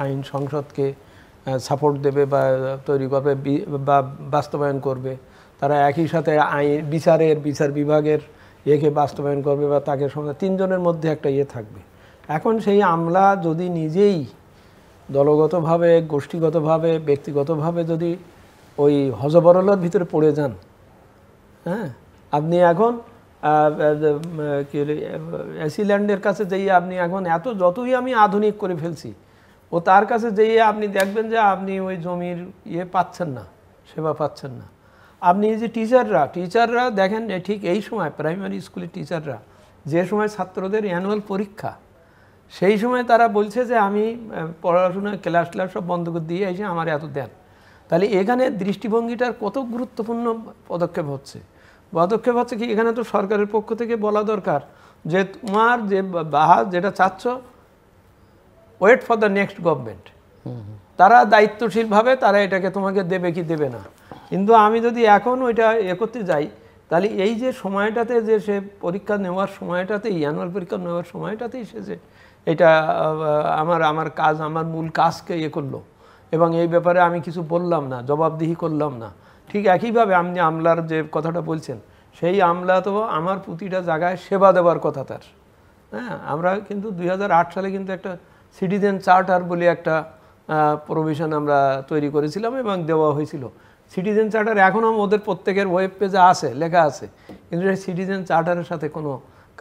আইন সংসদকে সাপোর্ট দেবে বা তৈরি করবে বা বাস্তবায়ন করবে। তারা একই সাথে বিচার বিভাগের ইয়েকে বাস্তবায়ন করবে বা তাকে 3 জনের মধ্যে একটা ইয়ে থাকবে। এখন সেই আমলা যদি নিজেই দলগতভাবে, গোষ্ঠীগতভাবে, ব্যক্তিগতভাবে যদি ওই হজবরলার ভিতরে পড়ে যান। হ্যাঁ, আপনি এখন অ্যাসিল্যান্ডের কাছে যেয়ে আপনি এখন যতই আমি আধুনিক করে ফেলছি, ও তার কাছে যেয়ে আপনি দেখবেন যে আপনি ওই জমির পাচ্ছেন না, সেবা পাচ্ছেন না। আপনি এই যে টিচাররা দেখেন ঠিক এই সময় প্রাইমারি স্কুলের টিচাররা যে সময় ছাত্রদের অ্যানুয়াল পরীক্ষা, সেই সময় তারা বলছে যে আমি পড়াশোনা ক্লাস সব বন্ধ করে দিয়ে এসে আমার এত দেন। তাহলে এখানে দৃষ্টিভঙ্গিটার কত গুরুত্বপূর্ণ পদক্ষেপ হচ্ছে কি, এখানে তো সরকারের পক্ষ থেকে বলা দরকার যে তোমার যে যেটা চাচ্ছ, wait for the next government. তারা দায়িত্বশীলভাবে তারা এটাকে তোমাকে দেবে কি দেবে না। কিন্তু আমি যদি এখন ওইটা করতে যাই, তাহলে এই যে সময়টাতে যে সে পরীক্ষা নেওয়ার সময়টাতেই, অ্যানুয়াল পরীক্ষা নেওয়ার সময়টাতেই সে যে এটা আমার মূল কাজকে করলো, এবং এই ব্যাপারে আমি কিছু বললাম না, জবাবদিহি করলাম না। ঠিক একইভাবে আপনি আমলার যে কথাটা বলছেন, সেই আমলা তো আমার প্রতিটা জায়গায় সেবা দেওয়ার কথা তার। হ্যাঁ, আমরা কিন্তু 2008 সালে কিন্তু একটা সিটিজেন চার্টার বলে একটা প্রভিশন আমরা তৈরি করেছিলাম এবং দেওয়া হয়েছিল। সিটিজেন চার্টার এখনও ওদের প্রত্যেকের ওয়েব পেজে আছে, লেখা আছে, কিন্তু সেই সিটিজেন চার্টারের সাথে কোনো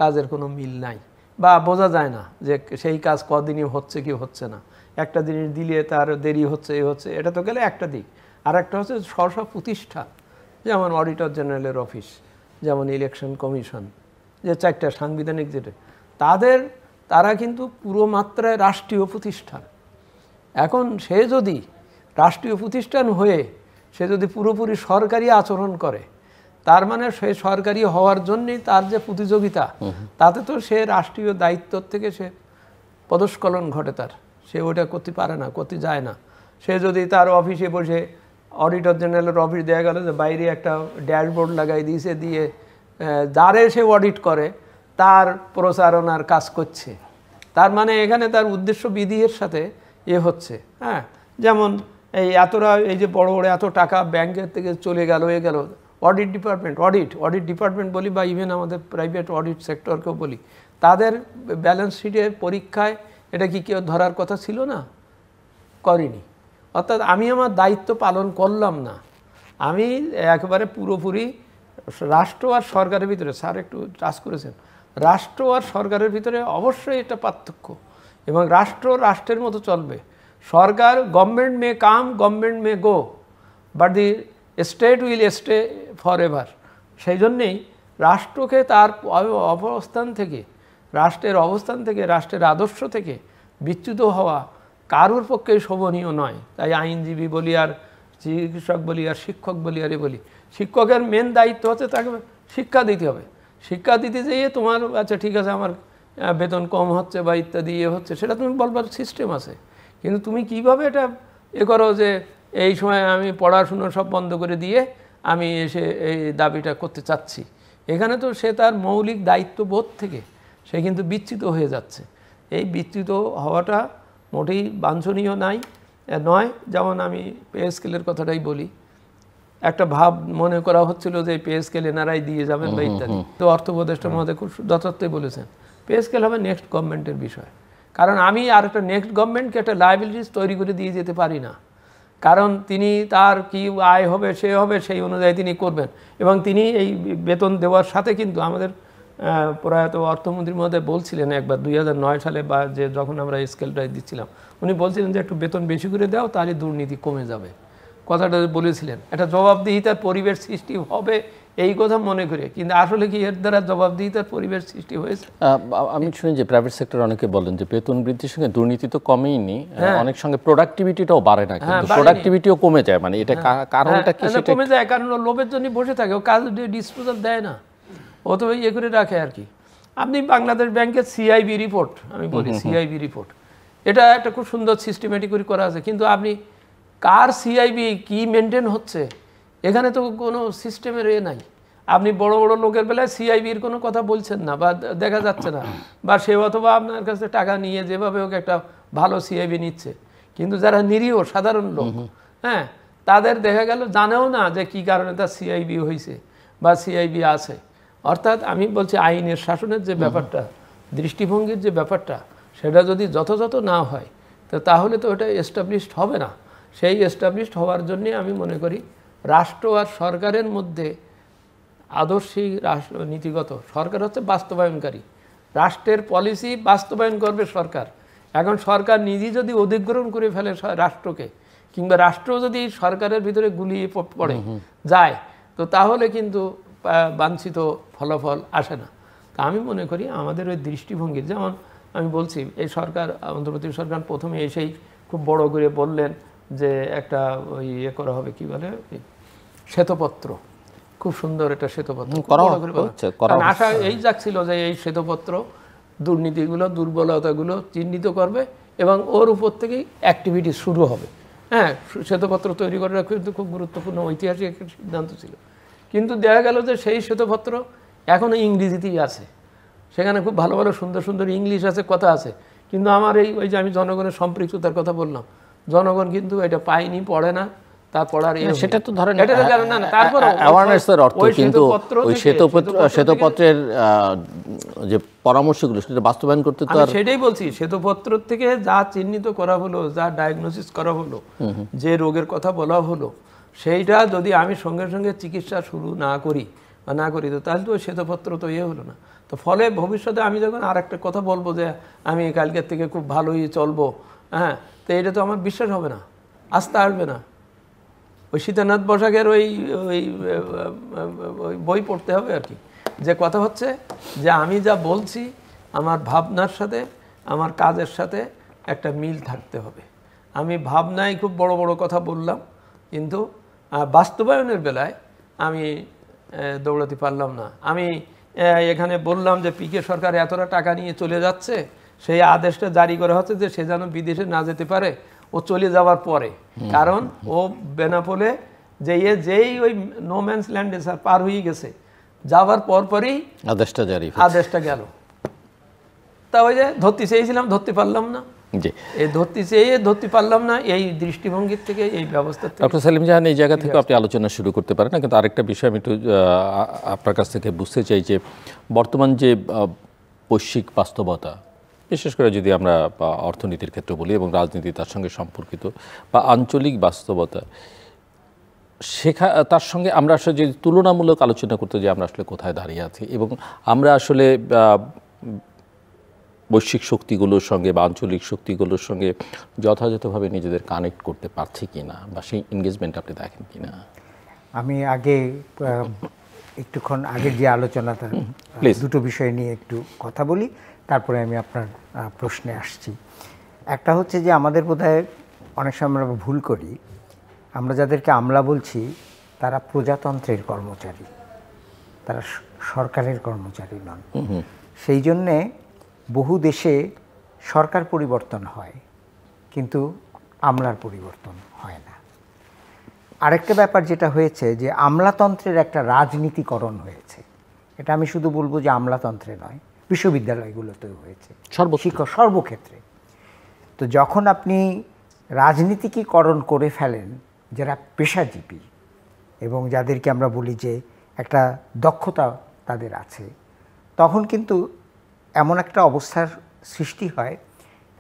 কাজের কোনো মিল নাই, বা বোঝা যায় না যে সেই কাজ কদিনই হচ্ছে কি হচ্ছে না। একটা জিনিস দিলে তার দেরি হচ্ছে, এটা তো গেলে একটা দিক। আর একটা হচ্ছে সব প্রতিষ্ঠান, যেমন অডিটর জেনারেলের অফিস, যেমন ইলেকশন কমিশন, যে 4টা সাংবিধানিক যেটা, তারা কিন্তু পুরো মাত্রায় রাষ্ট্রীয় প্রতিষ্ঠান। এখন সে যদি রাষ্ট্রীয় প্রতিষ্ঠান হয়ে সে যদি পুরোপুরি সরকারি আচরণ করে, তার মানে সে সরকারি হওয়ার জন্যই তার যে প্রতিযোগিতা, তাতে তো সে রাষ্ট্রীয় দায়িত্ব থেকে সে পদস্খলন ঘটে, সে ওটা করতে পারে না, করতে যায় না। সে যদি তার অফিসে বসে, অডিটর জেনারেলের অফিস দেওয়া গেল যে বাইরে একটা ড্যাশবোর্ড লাগাই দিয়েছে, দিয়ে যারে সে অডিট করে তার প্রচারণার কাজ করছে, তার মানে এখানে তার উদ্দেশ্য বিধির সাথে হচ্ছে। হ্যাঁ, যেমন এই যে বড় এত টাকা ব্যাংকের থেকে চলে গেল, অডিট ডিপার্টমেন্ট বলি, বা ইভেন আমাদের প্রাইভেট অডিট সেক্টরকেও বলি, তাদের ব্যালেন্স শিটের পরীক্ষায় এটা কি কেউ ধরার কথা ছিল না? করেনি। অর্থাৎ আমি আমার দায়িত্ব পালন করলাম না। আমি একেবারে পুরোপুরি রাষ্ট্র আর সরকারের ভিতরে, স্যার একটু টাচ করেছেন, রাষ্ট্র আর সরকারের ভিতরে অবশ্যই এটা পার্থক্য, এবং রাষ্ট্রের মতো চলবে। সরকার, government may come, government may go, but the state will stay for ever. সেই জন্যেই রাষ্ট্রকে তার অবস্থান থেকে, রাষ্ট্রের আদর্শ থেকে বিচ্যুত হওয়া কারোর পক্ষে শোভনীয় নয়। তাই আইনজীবী বলি, আর চিকিৎসক বলি, আর শিক্ষক বলি, আর বলি, শিক্ষকের মেন দায়িত্ব হচ্ছে তাকে শিক্ষা দিতে হবে। শিক্ষা দিতে যেয়ে তোমার, আচ্ছা ঠিক আছে আমার বেতন কম হচ্ছে বা ইত্যাদি হচ্ছে, সেটা তুমি বলবার সিস্টেম আছে, কিন্তু তুমি কিভাবে এটা করো যে এই সময় আমি পড়াশুনো সব বন্ধ করে দিয়ে আমি এসে এই দাবিটা করতে চাচ্ছি, এখানে তো সে তার মৌলিক দায়িত্ববোধ থেকে সে কিন্তু বিচ্যুত হয়ে যাচ্ছে। এই বিচ্যুত হওয়াটা মোটেই বাঞ্ছনীয় নয়। যেমন আমি পে স্কেলের কথাটাই বলি, একটা ভাব মনে করা হচ্ছিল যে পে স্কেল এনারাই দিয়ে যাবেন বা ইত্যাদি, তো অর্থ উপদেষ্টা মহোদয় খুব যথার্থই বলেছেন, পে স্কেল হবে নেক্সট গভর্নমেন্টের বিষয়। কারণ আমি আর একটা নেক্সট গভর্নমেন্টকে একটা লায়াবিলিটিস তৈরি করে দিয়ে যেতে পারি না, কারণ তিনি তার কি আয় হবে সেই অনুযায়ী তিনি করবেন, এবং তিনি এই বেতন দেওয়ার সাথে কিন্তু আমাদের প্রয়াত অর্থমন্ত্রী মহোদয় বলছিলেন একবার 2009 সালে, বা যে যখন আমরা স্কেলটা দিচ্ছিলাম, উনি বলছিলেন যে একটু বেতন বেশি করে দাও, তাহলে দুর্নীতি কমে যাবে, কথাটা বলেছিলেন। একটা জবাবদিহিতার পরিবেশ সৃষ্টি হবে এই কথা মনে করে, কিন্তু আসলে কি এর দ্বারা জবাবদিহিতার পরিবেশ সৃষ্টি হয়েছে? আমি শুনি যে প্রাইভেট সেক্টর অনেকে বলেন যে বেতন বৃদ্ধির সঙ্গে দুর্নীতি তো কমেইনি, অনেক সঙ্গে প্রোডাক্টিভিটিটাও বাড়ে না, কিন্তু প্রোডাক্টিভিটিও কমে যায়। মানে এটা কারণটা কি? সেটা কমে যায় কারণ লোভের জন্য বসে থাকে, ও কাজ ডিসপোজাল দেয় না, ও তো করে রাখে আর কি। আপনি বাংলাদেশ ব্যাংকের সিআইবি রিপোর্ট, আমি বলি সিআইবি রিপোর্ট, এটা একটা খুব সুন্দর সিস্টেমেটিক করা আছে, কিন্তু আপনি কার সিআইবি কি মেনটেন হচ্ছে এখানে তো কোনো সিস্টেমের নাই। আপনি বড় বড় লোকের বেলায় সিআইবির কোনো কথা বলছেন না, বা দেখা যাচ্ছে না, বা সে অথবা আপনার কাছে টাকা নিয়ে যেভাবে হোক একটা ভালো সিআইবি নিচ্ছে, কিন্তু যারা নিরীহ সাধারণ লোক, হ্যাঁ, তাদের দেখা গেল জানেও না যে কি কারণে তার সিআইবি হয়েছে বা সিআইবি আছে। অর্থাৎ আমি বলছি আইনের শাসনের যে ব্যাপারটা, দৃষ্টিভঙ্গির যে ব্যাপারটা, সেটা যদি যথাযথ না হয় তো তাহলে তো ওটা এস্টাবলিশড হবে না। সেই এস্টাবলিশড হওয়ার জন্যে আমি মনে করি রাষ্ট্র আর সরকারের মধ্যে আদর্শিক নীতিগত, সরকার হচ্ছে বাস্তবায়নকারী, রাষ্ট্রের পলিসি বাস্তবায়ন করবে সরকার। এখন সরকার নিজেই যদি অধিগ্রহণ করে ফেলে রাষ্ট্রকে, কিংবা রাষ্ট্র যদি সরকারের ভিতরে গুলিয়ে পড়ে যায়, তো তাহলে কিন্তু বাঞ্ছিত ফলাফল আসে না। তা আমি মনে করি আমাদের ওই দৃষ্টিভঙ্গি, যেমন আমি বলছি, এই সরকার, অন্তর্বর্তী সরকার প্রথমে এসেই খুব বড় করে বললেন যে একটা ওই করা হবে, কি বলে, শ্বেতপত্র, খুব সুন্দর একটা শ্বেতপত্র আশা এই যাচ্ছিল যে এই শ্বেতপত্র দুর্নীতিগুলো, দুর্বলতাগুলো চিহ্নিত করবে এবং ওর উপর থেকেই অ্যাক্টিভিটি শুরু হবে। হ্যাঁ, শ্বেতপত্র তৈরি করাটা কিন্তু খুব গুরুত্বপূর্ণ ঐতিহাসিক একটা সিদ্ধান্ত ছিল। কিন্তু দেখা গেল যে সেই শ্বেতপত্র এখনও ইংরেজিতেই আছে, সেখানে খুব ভালো ভালো সুন্দর সুন্দর ইংলিশ আছে, কথা আছে, কিন্তু আমার ওই যে আমি জনগণের সম্পৃক্ততার কথা বললাম, জনগণ কিন্তু এটা পায়নি, পড়ে না, তা পড়ার সেটা তো ধরেন তারপর অ্যাওয়ারনেসের অর্থ, কিন্তু ওই শ্বেতপত্রের যে পরামর্শগুলো সেটা বাস্তবায়ন করতে তো সেটাই বলছি, শ্বেতপত্র থেকে যা চিহ্নিত করা হলো, যা ডায়াগনোসিস করা হলো, যে রোগের কথা বলা হলো, সেইটা যদি আমি সঙ্গে সঙ্গে চিকিৎসা শুরু না করি তো তাহলে তো ওই শ্বেতপত্র তো হলো না। তো ফলে ভবিষ্যতে আমি যখন আর একটা কথা বলবো যে আমি কালকের থেকে খুব ভালোই চলবো, হ্যাঁ, তো এটা তো আমার বিশ্বাস হবে না, আস্থা আসবে না। ওই সীতানাথ বসাকের ওই বই পড়তে হবে আর কি, যে কথা হচ্ছে যে আমি যা বলছি আমার ভাবনার সাথে আমার কাজের সাথে একটা মিল থাকতে হবে। আমি ভাবনায় খুব বড় বড় কথা বললাম, কিন্তু বাস্তবায়নের বেলায় আমি দৌড়াতে পারলাম না। আমি এখানে বললাম যে পিকে সরকার এতটা টাকা নিয়ে চলে যাচ্ছে, সেই আদেশটা জারি করা হচ্ছে যে সে যেন বিদেশে না যেতে পারে ও চলে যাওয়ার পরে, কারণ ও বেনাপোলে যেই ওই নো ম্যানস ল্যান্ডে পার হয়ে গেছে, যাওয়ার পরই আদেশটা গেল। তা ওই যে ধরতে চেয়েছিলাম, ধরতে পারলাম না, এই ধরতে পারলাম না, এই দৃষ্টিভঙ্গির থেকে, এই ব্যবস্থা থেকে। ডক্টর সেলিম জাহান, এই জায়গা থেকে আপনি আলোচনা শুরু করতে পারেন না, কিন্তু আরেকটা বিষয় আমি একটু আপনার কাছ থেকে বুঝতে চাই যে বর্তমান যে বৈশ্বিক বাস্তবতা, বিশেষ করে যদি আমরা অর্থনীতির ক্ষেত্রে বলি এবং রাজনীতি তার সঙ্গে সম্পর্কিত, বা আঞ্চলিক বাস্তবতা, তার সঙ্গে আমরা আসলে যদি তুলনামূলক আলোচনা করতে যে আমরা আসলে কোথায় দাঁড়িয়ে আছি, এবং আমরা আসলে বৈশ্বিক শক্তিগুলোর সঙ্গে বা আঞ্চলিক শক্তিগুলোর সঙ্গে যথাযথভাবে নিজেদের কানেক্ট করতে পারছি কিনা, বা সেই এনগেজমেন্ট আপনি দেখেন কিনা। আমি একটুক্ষণ আগের যে আলোচনাটা, দুটো বিষয় নিয়ে একটু কথা বলি, তারপরে আমি আপনার প্রশ্নে আসছি। একটা হচ্ছে যে আমাদের বোধহয় অনেক সময় আমরা ভুল করি, আমরা যাদেরকে আমলা বলছি তারা প্রজাতন্ত্রের কর্মচারী, তারা সরকারের কর্মচারী নন। সেই জন্যে বহু দেশে সরকার পরিবর্তন হয়, কিন্তু আমলার পরিবর্তন হয় না। আরেকটা ব্যাপার যেটা হয়েছে যে আমলাতন্ত্রের একটা রাজনীতিকরণ হয়েছে। এটা আমি শুধু বলবো যে আমলাতন্ত্রে নয়, বিশ্ববিদ্যালয়গুলোতেও হয়েছে, সর্বক্ষেত্রে। তো যখন আপনি রাজনীতিকীকরণ করে ফেলেন যারা পেশাজীবী এবং যাদেরকে আমরা বলি যে একটা দক্ষতা তাদের আছে, তখন কিন্তু এমন একটা অবস্থার সৃষ্টি হয়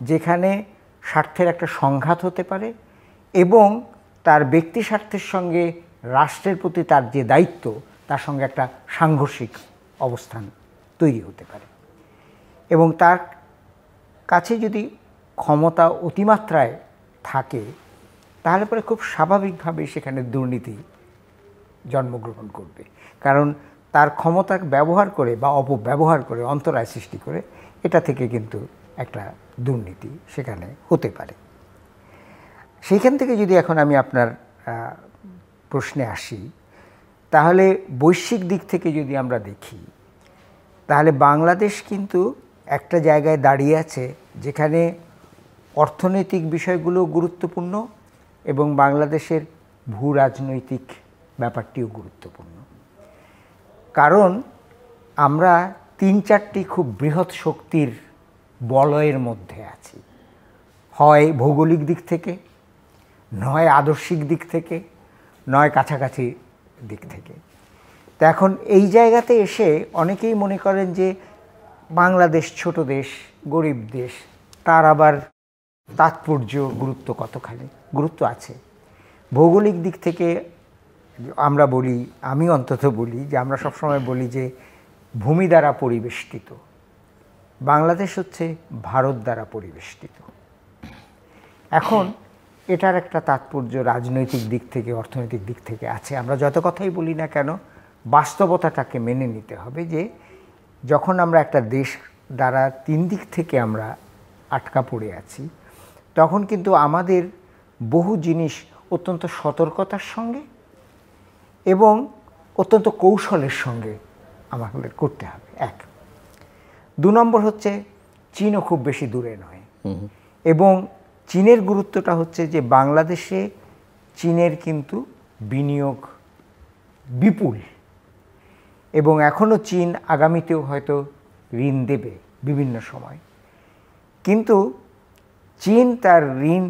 যেখানে স্বার্থের একটা সংঘাত হতে পারে এবং তার ব্যক্তি স্বার্থের সঙ্গে রাষ্ট্রের প্রতি তার যে দায়িত্ব, তার সঙ্গে একটা সাংঘর্ষিক অবস্থান তৈরি হতে পারে। এবং তার কাছে যদি ক্ষমতা অতিমাত্রায় থাকে, তাহলে পরে খুব স্বাভাবিকভাবেই সেখানে দুর্নীতি জন্মগ্রহণ করবে, কারণ তার ক্ষমতা ব্যবহার করে বা অপব্যবহার করে, অন্তরায় সৃষ্টি করে, এটা থেকে কিন্তু একটা দুর্নীতি সেখানে হতে পারে। সেইখান থেকে যদি এখন আমি আপনার প্রশ্নে আসি, তাহলে বৈশ্বিক দিক থেকে যদি আমরা দেখি, তাহলে বাংলাদেশ কিন্তু একটা জায়গায় দাঁড়িয়ে আছে যেখানে অর্থনৈতিক বিষয়গুলো গুরুত্বপূর্ণ এবং বাংলাদেশের ভূ রাজনৈতিক ব্যাপারটিও গুরুত্বপূর্ণ। কারণ আমরা ৩-৪টি খুব বৃহৎ শক্তির বলয়ের মধ্যে আছি, হয় ভৌগোলিক দিক থেকে, নয় আদর্শিক দিক থেকে, নয় কাছাকাছি দিক থেকে। তো এখন এই জায়গাতে এসে অনেকেই মনে করেন যে বাংলাদেশ ছোট দেশ, গরিব দেশ, তার আবার তাৎপর্য, গুরুত্ব কতখানি? গুরুত্ব আছে। ভৌগোলিক দিক থেকে আমরা বলি, আমি অন্তত বলি যে আমরা সবসময় বলি যে ভূমি দ্বারা পরিবেষ্টিত, বাংলাদেশ হচ্ছে ভারত দ্বারা পরিবেষ্টিত। এখন এটার একটা তাৎপর্য রাজনৈতিক দিক থেকে, অর্থনৈতিক দিক থেকে আছে। আমরা যত কথাই বলি না কেন, বাস্তবতাটাকে মেনে নিতে হবে যে যখন আমরা একটা দেশ দ্বারা 3 দিক থেকে আমরা আটকা পড়ে আছি, তখন কিন্তু আমাদের বহু জিনিস অত্যন্ত সতর্কতার সঙ্গে এবং অত্যন্ত কৌশলের সঙ্গে আমাদের করতে হবে। 1। 2 নম্বর হচ্ছে চীনও খুব বেশি দূরে নয়, এবং চীনের গুরুত্বটা হচ্ছে যে বাংলাদেশে চীনের কিন্তু বিনিয়োগ বিপুল, এবং এখনও চীন আগামীতেও হয়তো ঋণ দেবে বিভিন্ন সময়, কিন্তু চীন তার ঋণ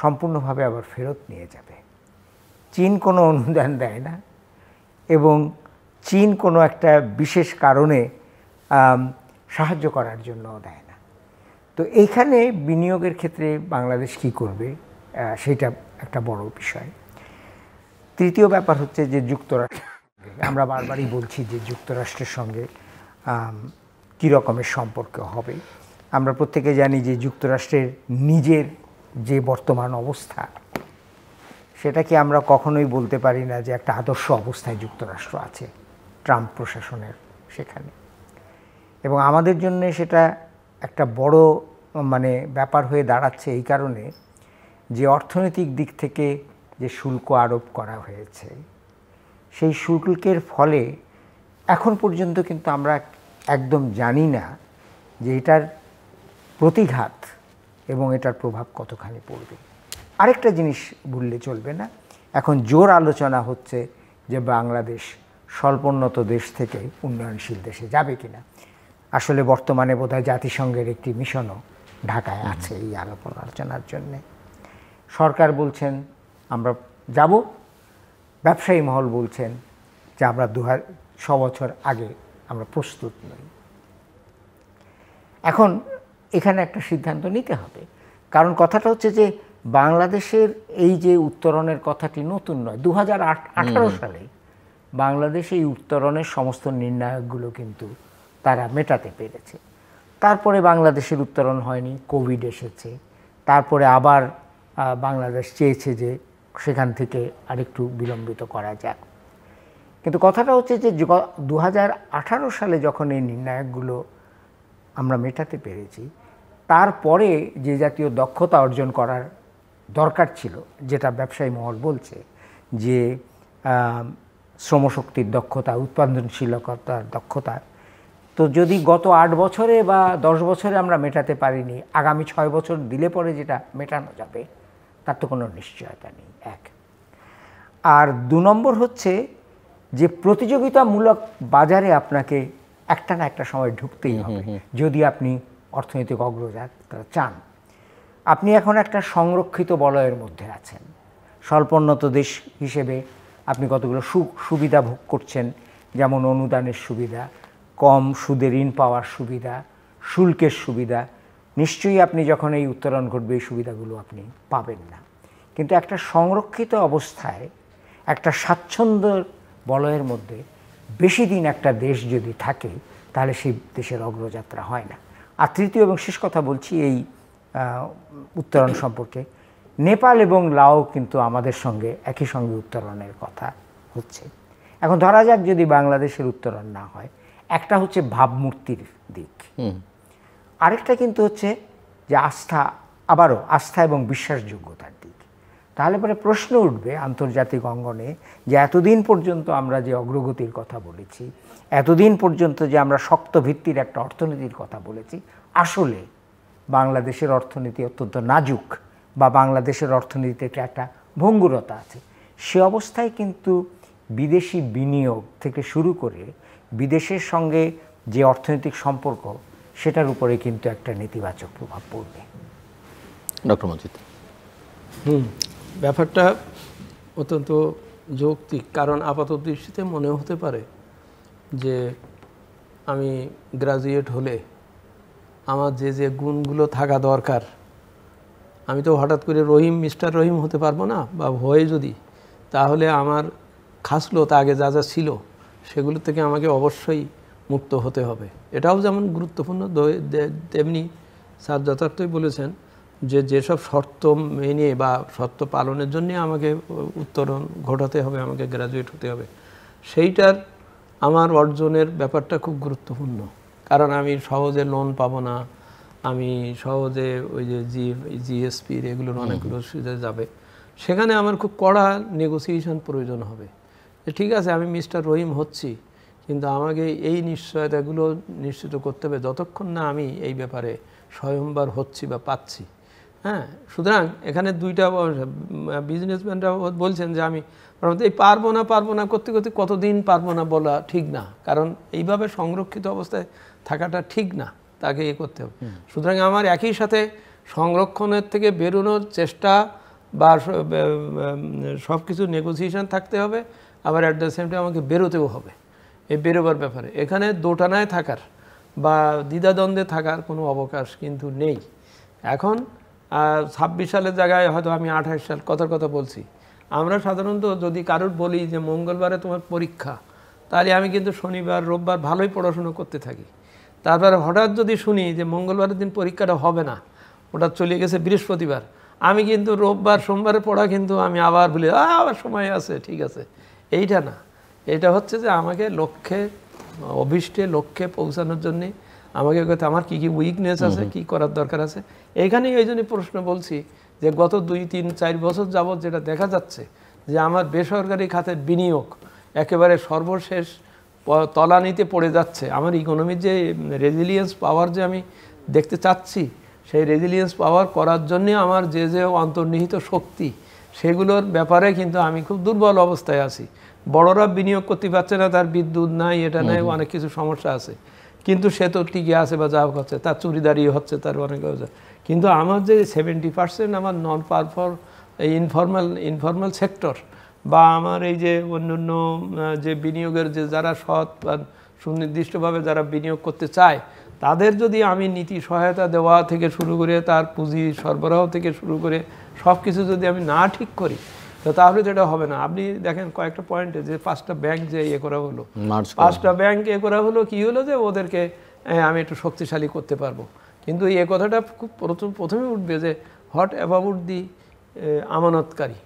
সম্পূর্ণভাবে আবার ফেরত নিয়ে যাবে। চীন কোনো অনুদান দেয় না, এবং চীন কোনো একটা বিশেষ কারণে সাহায্য করার জন্যও দেয় না। তো এইখানে বিনিয়োগের ক্ষেত্রে বাংলাদেশ কী করবে, সেটা একটা বড় বিষয়। 3য় ব্যাপার হচ্ছে যে যুক্তরাষ্ট্র, আমরা বারবারই বলছি যে যুক্তরাষ্ট্রের সঙ্গে কী রকমের সম্পর্ক হবে। আমরা প্রত্যেকে জানি যে যুক্তরাষ্ট্রের নিজের যে বর্তমান অবস্থা, সেটাকে আমরা কখনোই বলতে পারি না যে একটা আদর্শ অবস্থায় যুক্তরাষ্ট্র আছে ট্রাম্প প্রশাসনের সেখানে, এবং আমাদের জন্য সেটা একটা বড় ব্যাপার হয়ে দাঁড়াচ্ছে এই কারণে যে অর্থনৈতিক দিক থেকে যে শুল্ক আরোপ করা হয়েছে, সেই শুল্কের ফলে এখন পর্যন্ত কিন্তু আমরা একদম জানি না যে এটার প্রতিঘাত এবং এটার প্রভাব কতখানি পড়বে। আরেকটা জিনিস ভুললে চলবে না, এখন জোর আলোচনা হচ্ছে যে বাংলাদেশ স্বল্পোন্নত দেশ থেকে উন্নয়নশীল দেশে যাবে কিনা। আসলে বর্তমানে বোধহয় জাতিসংঘের একটি মিশনও ঢাকায় আছে এই আলোচনার জন্যে। সরকার বলছেন আমরা যাব, ব্যবসায়ী মহল বলছেন যে আমরা 200 বছর আগে আমরা প্রস্তুত নই। এখন এখানে একটা সিদ্ধান্ত নিতে হবে, কারণ কথাটা হচ্ছে যে বাংলাদেশের এই যে উত্তরণের কথাটি নতুন নয়। 2018 সালে বাংলাদেশ এই উত্তরণের সমস্ত নির্ণায়কগুলো কিন্তু তারা মেটাতে পেরেছে। তারপরে বাংলাদেশের উত্তরণ হয়নি, কোভিড এসেছে, তারপরে আবার বাংলাদেশ চেয়েছে যে সেখান থেকে আরেকটু বিলম্বিত করা যাক। কিন্তু কথাটা হচ্ছে যে 2018 সালে যখন এই নির্ণায়কগুলো আমরা মেটাতে পেরেছি, তারপরে যে জাতীয় দক্ষতা অর্জন করার দরকার ছিল, যেটা ব্যবসায়ী মহল বলছে যে শ্রমশক্তির দক্ষতা, উৎপাদনশীলতার দক্ষতা, তো যদি গত 8 বছরে বা 10 বছরে আমরা মেটাতে পারিনি, আগামী 6 বছর দিলে পরে যেটা মেটানো যাবে তার তো কোনো নিশ্চয়তা নেই। 1। আর 2 নম্বর হচ্ছে যে প্রতিযোগিতামূলক বাজারে আপনাকে একটা না একটা সময় ঢুকতেই হবে যদি আপনি অর্থনৈতিক অগ্রযাত্রা চান। আপনি এখন একটা সংরক্ষিত বলয়ের মধ্যে আছেন। স্বল্পোন্নত দেশ হিসেবে আপনি কতগুলো সুবিধা ভোগ করছেন, যেমন অনুদানের সুবিধা, কম সুদে ঋণ পাওয়ার সুবিধা, শুল্কের সুবিধা। নিশ্চয়ই আপনি যখন এই উত্তরণ ঘটবে এই সুবিধাগুলো আপনি পাবেন না। কিন্তু একটা সংরক্ষিত অবস্থায় একটা স্বাচ্ছন্দ্যের বলয়ের মধ্যে বেশি দিন একটা দেশ যদি থাকে, তাহলে সেই দেশের অগ্রযাত্রা হয় না। আর 3য় এবং শেষ কথা বলছি এই উত্তরণ সম্পর্কে, নেপাল এবং লাও কিন্তু আমাদের সঙ্গে একই সঙ্গে উত্তরণের কথা হচ্ছে। এখন ধরা যাক যদি বাংলাদেশের উত্তরণ না হয়, একটা হচ্ছে ভাবমূর্তির দিক, আরেকটা কিন্তু হচ্ছে যে আবারও আস্থা এবং বিশ্বাসযোগ্যতার দিক। তাহলে পরে প্রশ্ন উঠবে আন্তর্জাতিক অঙ্গনে যে এতদিন পর্যন্ত আমরা যে অগ্রগতির কথা বলেছি, এতদিন পর্যন্ত যে আমরা শক্ত ভিত্তির একটা অর্থনীতির কথা বলেছি, আসলে বাংলাদেশের অর্থনীতি অত্যন্ত নাজুক বা বাংলাদেশের অর্থনীতিতে একটা ভঙ্গুরতা আছে। সে অবস্থায় কিন্তু বিদেশি বিনিয়োগ থেকে শুরু করে বিদেশের সঙ্গে যে অর্থনৈতিক সম্পর্ক, সেটার উপরে কিন্তু একটা নেতিবাচক প্রভাব পড়বে। ডক্টর মজিদ। ব্যাপারটা অত্যন্ত যৌক্তিক, কারণ আপাত দৃষ্টিতে মনে হতে পারে যে আমি গ্রাজুয়েট হলে আমার যে যে গুণগুলো থাকা দরকার, আমি তো হঠাৎ করে মিস্টার রহিম হতে পারবো না, বা হয়ে যদি, তাহলে আমার খাসলত আগে যা যা ছিল সেগুলো থেকে আমাকে অবশ্যই মুক্ত হতে হবে। এটাও যেমন গুরুত্বপূর্ণ, তেমনি স্যার যথার্থই বলেছেন যে যেসব শর্ত মেনে বা শর্ত পালনের জন্য আমাকে উত্তরণ ঘটাতে হবে, আমাকে গ্র্যাজুয়েট হতে হবে, সেইটার আমার অর্জনের ব্যাপারটা খুব গুরুত্বপূর্ণ। কারণ আমি সহজে লোন পাবো না, আমি সহজে ওই যে জিএসপির এগুলোর অনেকগুলো সুবিধা যাবে, সেখানে আমার খুব কড়া নেগোসিয়েশন প্রয়োজন হবে। ঠিক আছে, আমি মিস্টার রহিম হচ্ছি, কিন্তু আমাকে এই নিশ্চয়তাগুলো নিশ্চিত করতে হবে যতক্ষণ না আমি এই ব্যাপারে স্বয়ংবার হচ্ছি বা পাচ্ছি। হ্যাঁ, সুতরাং এখানে দুইটা বিজনেসম্যানরা বলছেন যে আমি এই পারবো না করতে করতে কতদিন পারবো না বলা ঠিক না, কারণ এইভাবে সংরক্ষিত অবস্থায় থাকাটা ঠিক না, তাকে করতে হবে। সুতরাং আমার একই সাথে সংরক্ষণের থেকে বেরোনোর চেষ্টা বা সব কিছু নেগোসিয়েশন থাকতে হবে, আবার অ্যাট দ্য সেম টাইম আমাকে বেরোতেও হবে। এই বেরোবার ব্যাপারে এখানে দোটানায় থাকার বা দ্বিধাদ্বন্দ্বে থাকার কোনো অবকাশ কিন্তু নেই। এখন 26 সালের জায়গায় হয়তো আমি 28 সাল কথার কথা বলছি। আমরা সাধারণত যদি কারোর বলি যে মঙ্গলবারে তোমার পরীক্ষা, তাহলে আমি কিন্তু শনিবার রোববার ভালোই পড়াশুনো করতে থাকি। তারপরে হঠাৎ যদি শুনি যে মঙ্গলবারের দিন পরীক্ষাটা হবে না, ওটা চলে গেছে বৃহস্পতিবার, আমি কিন্তু রোববার সোমবারের পড়া কিন্তু আমি আবার বলি আবার সময় আছে, ঠিক আছে। এইটা না, এটা হচ্ছে যে আমাকে লক্ষ্যে অভিষ্টে লক্ষ্যে পৌঁছানোর জন্যে আমাকে আমার কী কী উইকনেস আছে, কি করার দরকার আছে। এইখানেই এই জন্যই প্রশ্ন বলছি যে গত 2-3-4 বছর যাবৎ যেটা দেখা যাচ্ছে যে আমার বেসরকারি খাতের বিনিয়োগ একেবারে সর্বশেষ তলানিতে পড়ে যাচ্ছে। আমার ইকোনমির যে রেজিলিয়েন্স পাওয়ার যে আমি দেখতে চাচ্ছি, সেই রেজিলিয়েন্স পাওয়ার করার জন্যে আমার যে যে অন্তর্নিহিত শক্তি, সেগুলোর ব্যাপারে কিন্তু আমি খুব দুর্বল অবস্থায় আছি। বড়রা বিনিয়োগ করতে পারছে না, তার বিদ্যুৎ নাই, এটা নাই, অনেক কিছু সমস্যা আছে, কিন্তু সে তো টিকে আছে বা যা হচ্ছে, তার চুরিদারি হচ্ছে, তার অনেক। কিন্তু আমার যে 70% আমার নন ইনফর্মাল সেক্টর বা আমার এই যে অন্যান্য যে বিনিয়োগের যে যারা সৎ বা সুনির্দিষ্টভাবে যারা বিনিয়োগ করতে চায়, তাদের যদি আমি নীতি সহায়তা দেওয়া থেকে শুরু করে তার পুঁজি সরবরাহ থেকে শুরু করে সব কিছু যদি আমি না ঠিক করি, তো তাহলে যেটা হবে না। আপনি দেখেন কয়েকটা পয়েন্টে যে 5টা ব্যাংক যে করা হলো, 5টা ব্যাংক করা হলো, কি হলো যে ওদেরকে আমি একটু শক্তিশালী করতে পারবো। কিন্তু এই কথাটা খুব প্রথমে উঠবে যে হোয়াট অ্যাবাউট দি আমানতকারী,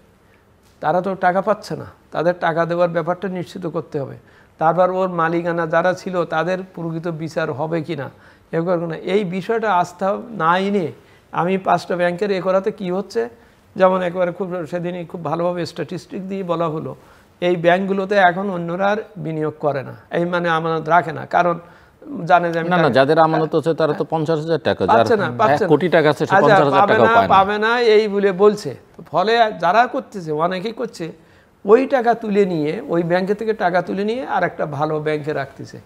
তারা তো টাকা পাচ্ছে না, তাদের টাকা দেওয়ার ব্যাপারটা নিশ্চিত করতে হবে। তারপর ওর মালিকানা যারা ছিল তাদের প্রকৃত বিচার হবে কি না, এই বিষয়টা আস্থা না এনে আমি 5টা ব্যাংকের করাতে কি হচ্ছে, যেমন একবারে খুব সেদিনই খুব ভালোভাবে স্ট্যাটিস্টিক দিয়ে বলা হলো এই ব্যাংকগুলোতে এখন অন্যরা আর বিনিয়োগ করে না, এই মানে আমানত রাখে না, কারণ জানে যে না যাদের আমানত আছে তারা তো 50,000 টাকা, যার 1 কোটি টাকা আছে সে 50,000 টাকা পাবে না এই বলে বলছে। ফলে যারা করতেছে অনেকেই করছে ওই টাকা তুলে নিয়ে ওই ব্যাংকে থেকে টাকা তুলে নিয়ে আর একটা ভালো ব্যাংকে রাখতেছে,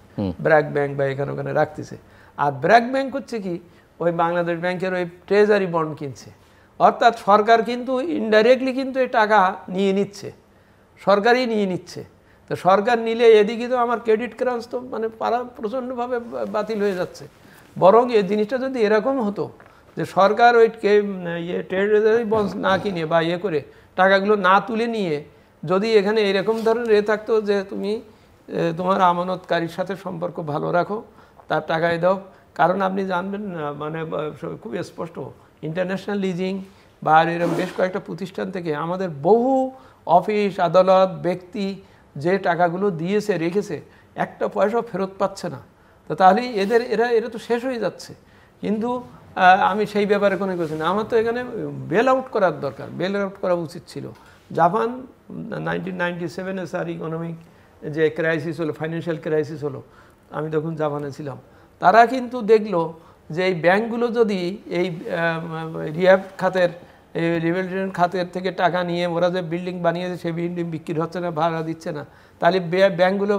ব্র্যাক ব্যাংক বা এখানে ওখানে রাখতেছে। আর ব্র্যাক ব্যাংক হচ্ছে কি, ওই বাংলাদেশ ব্যাংকের ওই ট্রেজারি বন্ড কিনছে, অর্থাৎ সরকার কিন্তু ইনডাইরেক্টলি কিন্তু এই টাকা নিয়ে নিচ্ছে, সরকারই নিয়ে নিচ্ছে। তো সরকার নিলে এদিকে তো আমার ক্রেডিট ক্রাঞ্চ তো মানে প্রচণ্ডভাবে বাতিল হয়ে যাচ্ছে। বরং এই জিনিসটা যদি এরকম হতো যে সরকার ওই ট্রেজারি বন্ড না কিনে বা করে টাকাগুলো না তুলে নিয়ে যদি এখানে এরকম ধরনের থাকতো যে তুমি তোমার আমানতকারীর সাথে সম্পর্ক ভালো রাখো, তার টাকায় দাও। কারণ আপনি জানবেন মানে খুব স্পষ্ট, ইন্টারন্যাশনাল লিজিং বা এরকম বেশ কয়েকটা প্রতিষ্ঠান থেকে আমাদের বহু অফিস আদালত ব্যক্তি যে টাকাগুলো দিয়েছে রেখেছে, একটা পয়সাও ফেরত পাচ্ছে না। তো তাহলে এরা তো শেষ হয়ে যাচ্ছে। কিন্তু আমি সেই ব্যাপারে কোনো কিছু না, আমার তো এখানে বেল আউট করার দরকার, বেল আউট করা উচিত ছিল। জাপান 1997-এ স্যার ইকোনমিক যে ক্রাইসিস হলো, ফাইন্যান্সিয়াল ক্রাইসিস হলো, আমি তখন জাপানে ছিলাম, তারা কিন্তু দেখলো যে এই ব্যাংকগুলো যদি এই রিহ্যাব খাতের এই রিভেলিউশন খাতের থেকে টাকা নিয়ে ওরা যে বিল্ডিং বানিয়েছে সেই বিল্ডিং বিক্রি হচ্ছে না, ভাড়া দিচ্ছে না, তাহলে ব্যাংকগুলো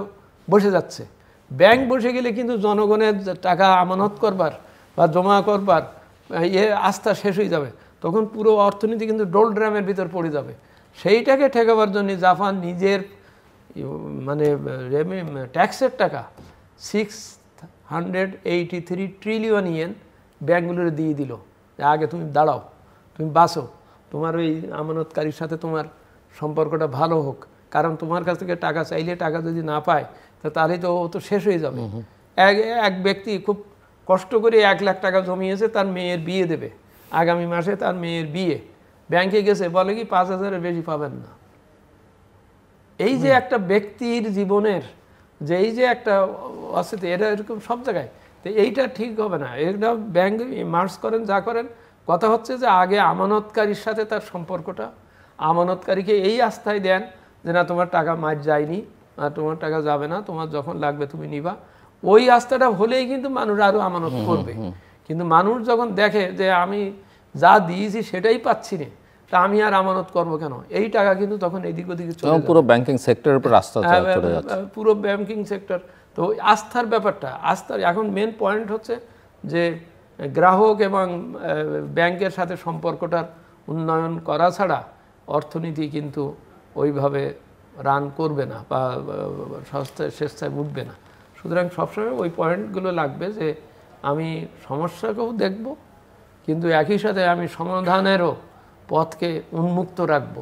বসে যাচ্ছে। ব্যাংক বসে গেলে কিন্তু জনগণের টাকা আমানত করবার বা জমা করবার আস্থা শেষ হয়ে যাবে, তখন পুরো অর্থনীতি কিন্তু ডোল ড্রামের ভিতর পড়ে যাবে। সেইটাকে ঠেকাবার জন্য জাপান নিজের মানে ট্যাক্সের টাকা 683 ট্রিলিয়ন ইয়েন ব্যাংকগুলোর দিয়ে দিল, আগে তুমি দাঁড়াও, তুমি বাঁচো, তোমার ওই আমানতকারীর সাথে তোমার সম্পর্কটা ভালো হোক, কারণ তোমার কাছ থেকে টাকা চাইলে টাকা যদি না পায় তাহলে তো ও তো শেষ হয়ে যাবে। এক ব্যক্তি খুব কষ্ট করে 1 লাখ টাকা জমিয়েছে, তার মেয়ের বিয়ে দেবে আগামী মাসে, তার মেয়ের বিয়ে, ব্যাংকে গেছে, বলে কি 5,000-এর বেশি পাবেন না। এই যে একটা ব্যক্তির জীবনের যে এই যে একটা অস্থিতি, এটা এরকম সব জায়গায়, তো এইটা ঠিক হবে না। এটা ব্যাংক মার্জ করেন যা করেন, কথা হচ্ছে যে আগে আমানতকারীর সাথে তার সম্পর্কটা, আমানতকারীকে এই আস্থায় দেন যে না তোমার টাকা মার যায়নি, আর তোমার টাকা যাবে না, তোমার যখন লাগবে তুমি নিবা, ওই আস্থাটা হলেই কিন্তু মানুষ আরো আমানত করবে। কিন্তু মানুষ যখন দেখে যে আমি যা দিয়েছি সেটাই পাচ্ছি না, তা আমি আর আমানত করবো কেন, এই টাকা কিন্তু তখন এদিক ওদিকে চলে যাবে। পুরো ব্যাংকিং সেক্টরের উপর আস্থা চলে যাচ্ছে, পুরো ব্যাংকিং সেক্টর। তো ওই আস্থার ব্যাপারটা, আস্থার এখন মেন পয়েন্ট হচ্ছে যে গ্রাহক এবং ব্যাংকের সাথে সম্পর্কটার উন্নয়ন করা ছাড়া অর্থনীতি কিন্তু ওইভাবে রান করবে না বা স্বেচ্ছায় উঠবে না। সুতরাং সবসময় ওই পয়েন্টগুলো লাগবে যে আমি সমস্যাকেও দেখব, কিন্তু একই সাথে আমি সমাধানেরও পথকে উন্মুক্ত রাখব,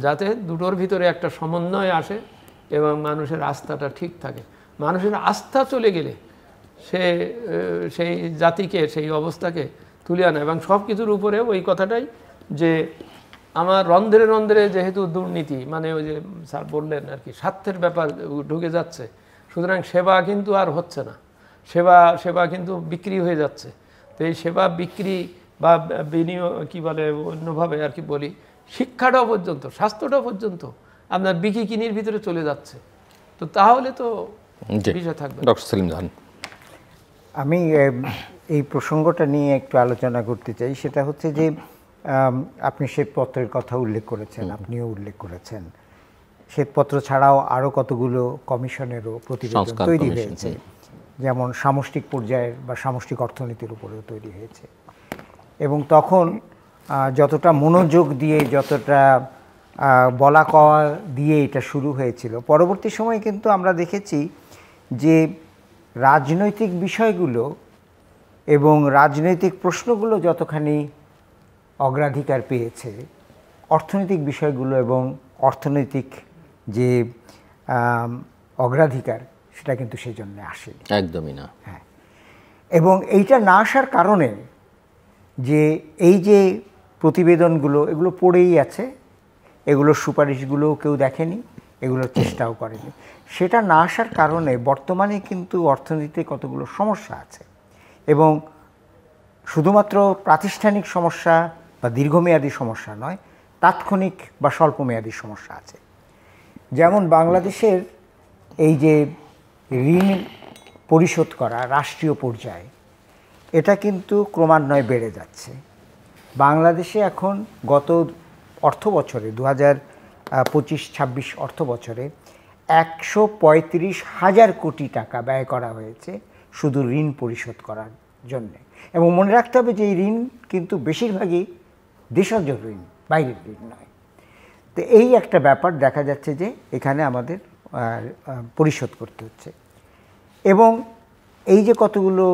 যাতে দুটোর ভিতরে একটা সমন্বয় আসে এবং মানুষের আস্থাটা ঠিক থাকে। মানুষের আস্থা চলে গেলে সেই জাতিকে, সেই অবস্থাকে তুলে আনা, এবং সব কিছুর উপরে ওই কথাটাই যে আমার রন্ধ্রে রন্ধ্রে যেহেতু দুর্নীতি, মানে ওই যে স্যার বললেন আর কি, স্বার্থের ব্যাপার ঢুকে যাচ্ছে, সুতরাং সেবা কিন্তু আর হচ্ছে না, সেবা কিন্তু বিক্রি হয়ে যাচ্ছে। তো এই সেবা বিক্রি বা বিনিয়োগ কী বলে অন্যভাবে আর কি বলি, শিক্ষাটাও পর্যন্ত, স্বাস্থ্যটাও পর্যন্ত আপনার বিক্রি কিনির ভিতরে চলে যাচ্ছে। তো তাহলে তো বিষয় থাকবে। ডক্টর সেলিম জাহান, আমি এই প্রসঙ্গটা নিয়ে একটু আলোচনা করতে চাই। সেটা হচ্ছে যে আপনি শ্বেতপত্রের কথা উল্লেখ করেছেন, আপনিও উল্লেখ করেছেন, শ্বেতপত্র ছাড়াও আরও কতগুলো কমিশনেরও প্রতিবেদন তৈরি হয়েছে, যেমন সামষ্টিক পর্যায়ের বা সামষ্টিক অর্থনীতির উপরেও তৈরি হয়েছে। এবং তখন যতটা মনোযোগ দিয়ে, যতটা বলা কওয়া দিয়ে এটা শুরু হয়েছিল, পরবর্তী সময়ে কিন্তু আমরা দেখেছি যে রাজনৈতিক বিষয়গুলো এবং রাজনৈতিক প্রশ্নগুলো যতখানি অগ্রাধিকার পেয়েছে, অর্থনৈতিক বিষয়গুলো এবং অর্থনৈতিক যে অগ্রাধিকার সেটা কিন্তু সেই জন্য আসেনি, একদমই না। হ্যাঁ, এবং এইটা না আসার কারণে যে এই যে প্রতিবেদনগুলো, এগুলো পড়েই আছে, এগুলোর সুপারিশগুলোও কেউ দেখেনি, এগুলোর চেষ্টাও করেনি, সেটা না আসার কারণে বর্তমানে কিন্তু অর্থনীতিতে কতগুলো সমস্যা আছে, এবং শুধুমাত্র প্রাতিষ্ঠানিক সমস্যা বা দীর্ঘমেয়াদী সমস্যা নয়, তাৎক্ষণিক বা স্বল্পমেয়াদী সমস্যা আছে। যেমন বাংলাদেশের এই যে ঋণ পরিশোধ করা রাষ্ট্রীয় পর্যায়ে, এটা কিন্তু ক্রমান্বয়ে বেড়ে যাচ্ছে। বাংলাদেশে এখন গত অর্থ বছরে 2025-26 অর্থ বছরে 135,000 কোটি টাকা ব্যয় করা হয়েছে শুধু ঋণ পরিশোধ করার জন্যে। এবং মনে রাখতে হবে যে এই ঋণ কিন্তু বেশিরভাগই দেশজ ঋণ, বাইরের ঋণ নয়। তো এই একটা ব্যাপার দেখা যাচ্ছে যে এখানে আমাদের পরিশোধ করতে হচ্ছে। এবং এই যে কতগুলো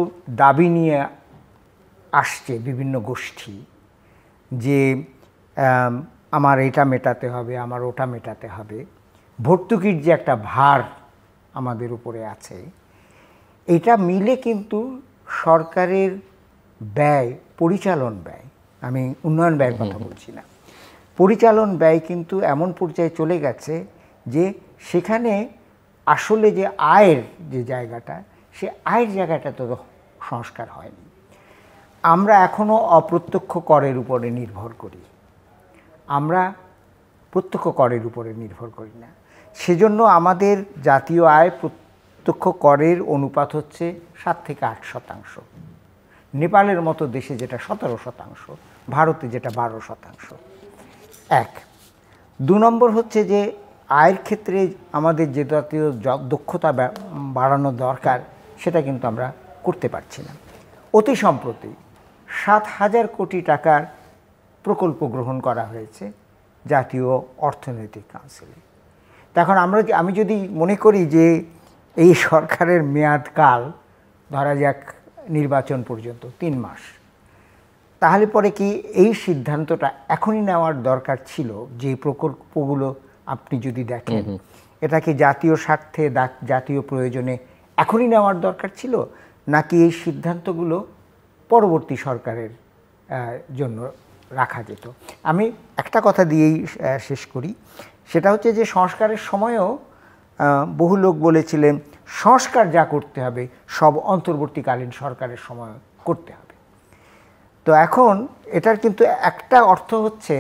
দাবি নিয়ে আসছে বিভিন্ন গোষ্ঠী, যে আমার এটা মেটাতে হবে, আমার ওটা মেটাতে হবে, ভর্তুকির যে একটা ভার আমাদের উপরে আছে, এটা মিলে কিন্তু সরকারের ব্যয়, পরিচালন ব্যয়, আমি উন্নয়ন ব্যয়ের কথা বলছি না, পরিচালন ব্যয় কিন্তু এমন পর্যায়ে চলে গেছে যে সেখানে আসলে যে আয়ের যে জায়গাটা, সে আয়ের জায়গাটা তো সংস্কার হয়নি। আমরা এখনও অপ্রত্যক্ষ করের উপরে নির্ভর করি, আমরা প্রত্যক্ষ করের উপরে নির্ভর করি না। সেজন্য আমাদের জাতীয় আয় প্রত্যক্ষ করের অনুপাত হচ্ছে 7 থেকে 8%। নেপালের মতো দেশে যেটা 17%, ভারতে যেটা 12%। 1। 2 নম্বর হচ্ছে যে আয়ের ক্ষেত্রে আমাদের যে জাতীয় দক্ষতা বাড়ানো দরকার, সেটা কিন্তু আমরা করতে পারছি না। অতি সম্প্রতি 7,000 কোটি টাকার প্রকল্প গ্রহণ করা হয়েছে জাতীয় অর্থনৈতিক কাউন্সিলে। তখন আমি যদি মনে করি যে এই সরকারের মেয়াদকাল ধরা যাক নির্বাচন পর্যন্ত 3 মাস, তাহলে পরে কি এই সিদ্ধান্তটা এখনই নেওয়ার দরকার ছিল যে প্রকল্পগুলো আপনি যদি দেখেন, এটা কি জাতীয় স্বার্থে জাতীয় প্রয়োজনে এখনই নেওয়ার দরকার ছিল, নাকি এই সিদ্ধান্তগুলো পরবর্তী সরকারের জন্য রাখা যেত? আমি একটা কথা দিয়েই শেষ করি, সেটা হচ্ছে যে সংস্কারের সময়ও বহু লোক বলেছিলেন সংস্কার যা করতে হবে সব অন্তর্বর্তীকালীন সরকারের সময় করতে হবে। তো এখন এটার কিন্তু একটা অর্থ হচ্ছে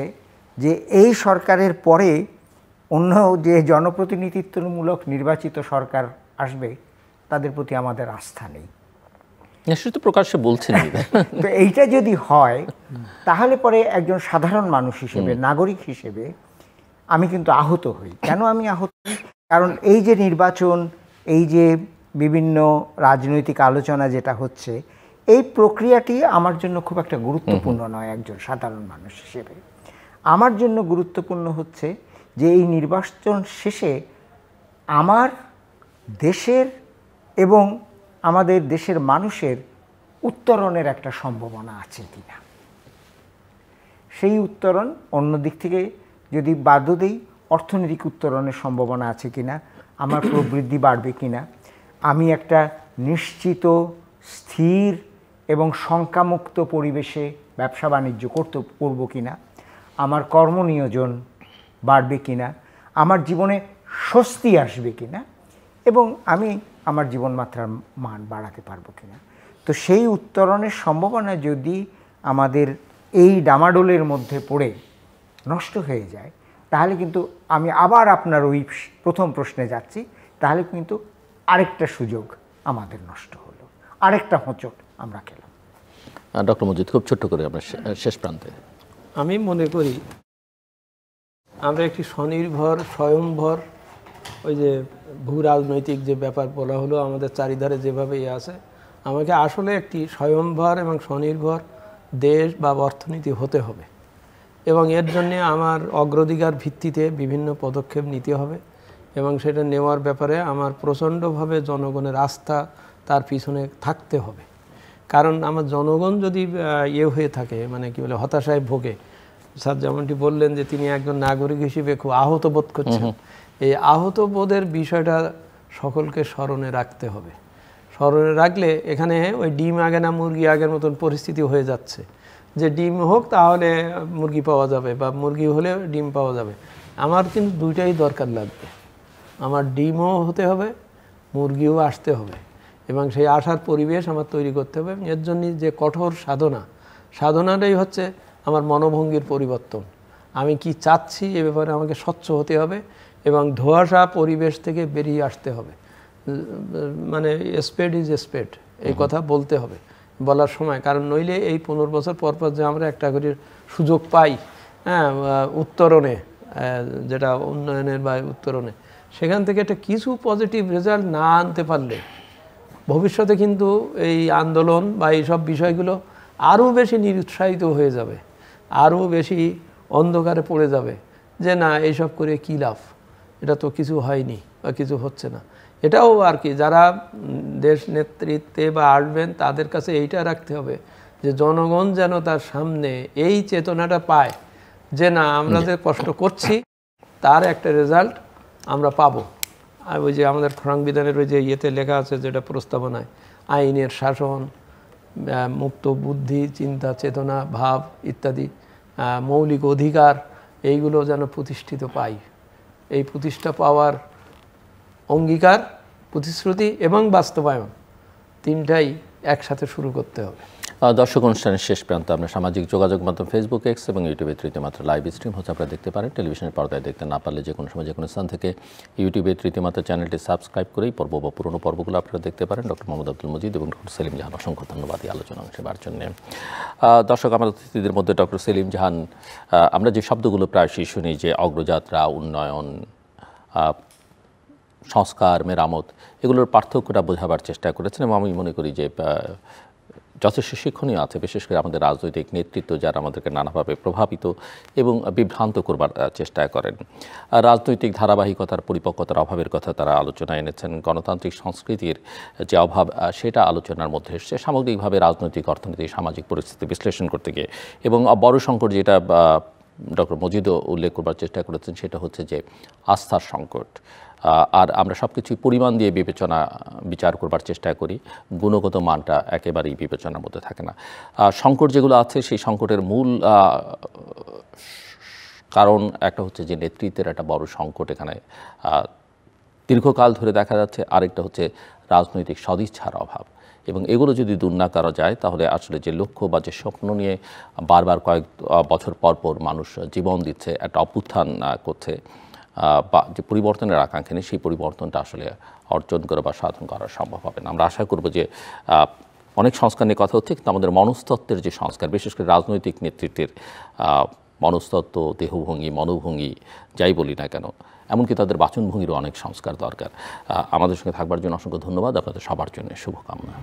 যে এই সরকারের পরে অন্য যে জনপ্রতিনিধিত্বমূলক নির্বাচিত সরকার আসবে তাদের প্রতি আমাদের আস্থা নেই। নিশ্চয়ই তো প্রকাশ্যে বলছেন। তো এইটা যদি হয় তাহলে পরে একজন সাধারণ মানুষ হিসেবে, নাগরিক হিসেবে আমি কিন্তু আহত হই। কেন আমি আহত হই? কারণ এই যে নির্বাচন, এই যে বিভিন্ন রাজনৈতিক আলোচনা যেটা হচ্ছে, এই প্রক্রিয়াটি আমার জন্য খুব একটা গুরুত্বপূর্ণ নয় একজন সাধারণ মানুষ হিসেবে। আমার জন্য গুরুত্বপূর্ণ হচ্ছে যে এই নির্বাচন শেষে আমার দেশের এবং আমাদের দেশের মানুষের উত্তরণের একটা সম্ভাবনা আছে কিনা। সেই উত্তরণ অন্য দিক থেকে যদি বাদ দিই, অর্থনৈতিক উত্তরণের সম্ভাবনা আছে কিনা, আমার প্রবৃদ্ধি বাড়বে কিনা, আমি একটা নিশ্চিত, স্থির এবং শঙ্কামুক্ত পরিবেশে ব্যবসা বাণিজ্য করব কিনা, আমার কর্মনিয়োজন বাড়বে কিনা, আমার জীবনে স্বস্তি আসবে কিনা, এবং আমি আমার জীবনমাত্রার মান বাড়াতে পারবো কিনা। তো সেই উত্তরণের সম্ভাবনা যদি আমাদের এই ডামাডোলের মধ্যে পড়ে নষ্ট হয়ে যায়, তাহলে কিন্তু আমি আবার আপনার ওই প্রথম প্রশ্নে যাচ্ছি, তাহলে কিন্তু আরেকটা সুযোগ আমাদের নষ্ট হলো, আরেকটা হোঁচট আমরা খেলাম। ডক্টর মজিদ, খুব ছোট্ট করে আমরা শেষ প্রান্তে। আমি মনে করি আমরা একটি স্বনির্ভর, স্বয়ংভর, ওই যে ভূ রাজনৈতিক যে ব্যাপার বলা হলো আমাদের চারিধারে যেভাবে আছে, আমাকে আসলে একটি স্বয়ংভর এবং স্বনির্ভর দেশ বা অর্থনীতি হতে হবে, এবং এর জন্যে আমার অগ্রাধিকার ভিত্তিতে বিভিন্ন পদক্ষেপ নিতে হবে, এবং সেটা নেওয়ার ব্যাপারে আমার প্রচণ্ডভাবে জনগণের আস্থা তার পিছনে থাকতে হবে। কারণ আমার জনগণ যদি হয়ে থাকে, মানে কি বলে, হতাশায় ভোগে, স্যার যেমনটি বললেন যে তিনি একজন নাগরিক হিসেবে খুব আহত বোধ করছেন, এই আহত বোধের বিষয়টা সকলকে স্মরণে রাখতে হবে। স্মরণে রাখলে এখানে ওই ডিম আগে না মুরগি আগের মতন পরিস্থিতি হয়ে যাচ্ছে, যে ডিম হোক তাহলে মুরগি পাওয়া যাবে, বা মুরগি হলে ডিম পাওয়া যাবে। আমার কিন্তু দুইটাই দরকার লাগবে, আমার ডিমও হতে হবে, মুরগিও আসতে হবে, এবং সেই আশার পরিবেশ আমার তৈরি করতে হবে। এর জন্য যে কঠোর সাধনাটাই হচ্ছে আমার মনোভঙ্গির পরিবর্তন। আমি কি চাচ্ছি এ ব্যাপারে আমাকে স্বচ্ছ হতে হবে, এবং ধোঁয়াশা পরিবেশ থেকে বেরিয়ে আসতে হবে। মানে স্পেড ইজ স্পেড, এই কথা বলতে হবে বলার সময়। কারণ নইলে এই 15 বছর পর যে আমরা একটা করে সুযোগ পাই, হ্যাঁ, উত্তরণে, যেটা উন্নয়নের বা উত্তরণে, সেখান থেকে একটা কিছু পজিটিভ রেজাল্ট না আনতে পারলে ভবিষ্যতে কিন্তু এই আন্দোলন বা এইসব বিষয়গুলো আরও বেশি নিরুৎসাহিত হয়ে যাবে, আরও বেশি অন্ধকারে পড়ে যাবে, যে না এইসব করে কী লাভ, এটা তো কিছু হয়নি বা কিছু হচ্ছে না। এটাও আর কি যারা দেশ নেতৃত্বে বা আসবেন তাদের কাছে এইটা রাখতে হবে যে জনগণ যেন তার সামনে এই চেতনাটা পায় যে না আমরা যে কষ্ট করছি তার একটা রেজাল্ট আমরা পাবো। আর ওই যে আমাদের সংবিধানের ওই যে ইয়েতে লেখা আছে, যেটা প্রস্তাবনায়, আইনের শাসন, মুক্ত বুদ্ধি, চিন্তা, চেতনা, ভাব ইত্যাদি মৌলিক অধিকার, এইগুলো যেন প্রতিষ্ঠিত পাই। এই প্রতিষ্ঠা পাওয়ার অঙ্গীকার, প্রতিশ্রুতি এবং বাস্তবায়ন তিনটাই একসাথে শুরু করতে হবে। দর্শক, অনুষ্ঠানের শেষ প্রান্তে আমরা সামাজিক যোগাযোগ মাধ্যম ফেসবুক, এক্স এবং ইউটিউবে তৃতীয় মাত্রা লাইভ স্ট্রিম হচ্ছে, আপনারা দেখতে পারেন। টেলিভিশনের পর্দায় দেখতে না পারলে যে কোনো সময় যে কোনো স্থান থেকে ইউটিউবে তৃতীয় মাত্রা চ্যানেলটি সাবস্ক্রাইব করেই পর্ব বা পুরনো পর্বগুলো আপনারা দেখতে পারেন। ডক্টর মোহাম্মদ আব্দুল মজিদ এবং ডক্টর সেলিম জাহান, অসংখ্য ধন্যবাদ এই আলোচনা অংশ নেওয়ার জন্য। দর্শক, আমাদের অতিথিদের মধ্যে ডক্টর সেলিম জাহান, আমরা যে শব্দগুলো প্রায়শই শুনি যে অগ্রযাত্রা, উন্নয়ন, সংস্কার, মেরামত, এগুলোর পার্থক্যটা বোঝাবার চেষ্টা করেছেন, এবং আমি মনে করি যে যথেষ্ট শিক্ষণীয় আছে, বিশেষ করে আমাদের রাজনৈতিক নেতৃত্ব যারা আমাদেরকে নানাভাবে প্রভাবিত এবং বিভ্রান্ত করবার চেষ্টা করেন। রাজনৈতিক ধারাবাহিকতার, পরিপক্কতার অভাবের কথা তারা আলোচনায় এনেছেন। গণতান্ত্রিক সংস্কৃতির যে অভাব, সেটা আলোচনার মধ্যে এসছে। সামগ্রিকভাবে রাজনৈতিক, অর্থনৈতিক, সামাজিক পরিস্থিতি বিশ্লেষণ করতে গিয়ে, এবং বড় সংকট যেটা ডক্টর মজিদও উল্লেখ করবার চেষ্টা করেছেন, সেটা হচ্ছে যে আস্থার সংকট। আর আমরা সব কিছুই পরিমাণ দিয়ে বিচার করবার চেষ্টা করি, গুণগত মানটা একেবারেই বিবেচনার মধ্যে থাকে না। সংকট যেগুলো আছে সেই সংকটের মূল কারণ একটা হচ্ছে যে নেতৃত্বের একটা বড় সংকট এখানে দীর্ঘকাল ধরে দেখা যাচ্ছে, আরেকটা হচ্ছে রাজনৈতিক সদিচ্ছার অভাব। এবং এগুলো যদি দূর না করা যায় তাহলে আসলে যে লক্ষ্য বা যে স্বপ্ন নিয়ে বারবার কয়েক বছর পর পর মানুষ জীবন দিচ্ছে, একটা অভ্যুত্থান করছে বা যে পরিবর্তনের আকাঙ্ক্ষা নেই, সেই পরিবর্তনটা আসলে অর্জন করা বা সাধন করা সম্ভব হবে না। আমরা আশা করব যে অনেক সংস্কার নিয়ে কথা হচ্ছে, কিন্তু আমাদের মনস্তত্ত্বের যে সংস্কার, বিশেষ করে রাজনৈতিক নেতৃত্বের মনস্তত্ত্ব, দেহভঙ্গি, মনোভঙ্গি যাই বলি না কেন, এমনকি তাদের বাচনভঙ্গিরও অনেক সংস্কার দরকার। আমাদের সঙ্গে থাকবার জন্য অসংখ্য ধন্যবাদ। আপনাদের সবার জন্য শুভকামনা।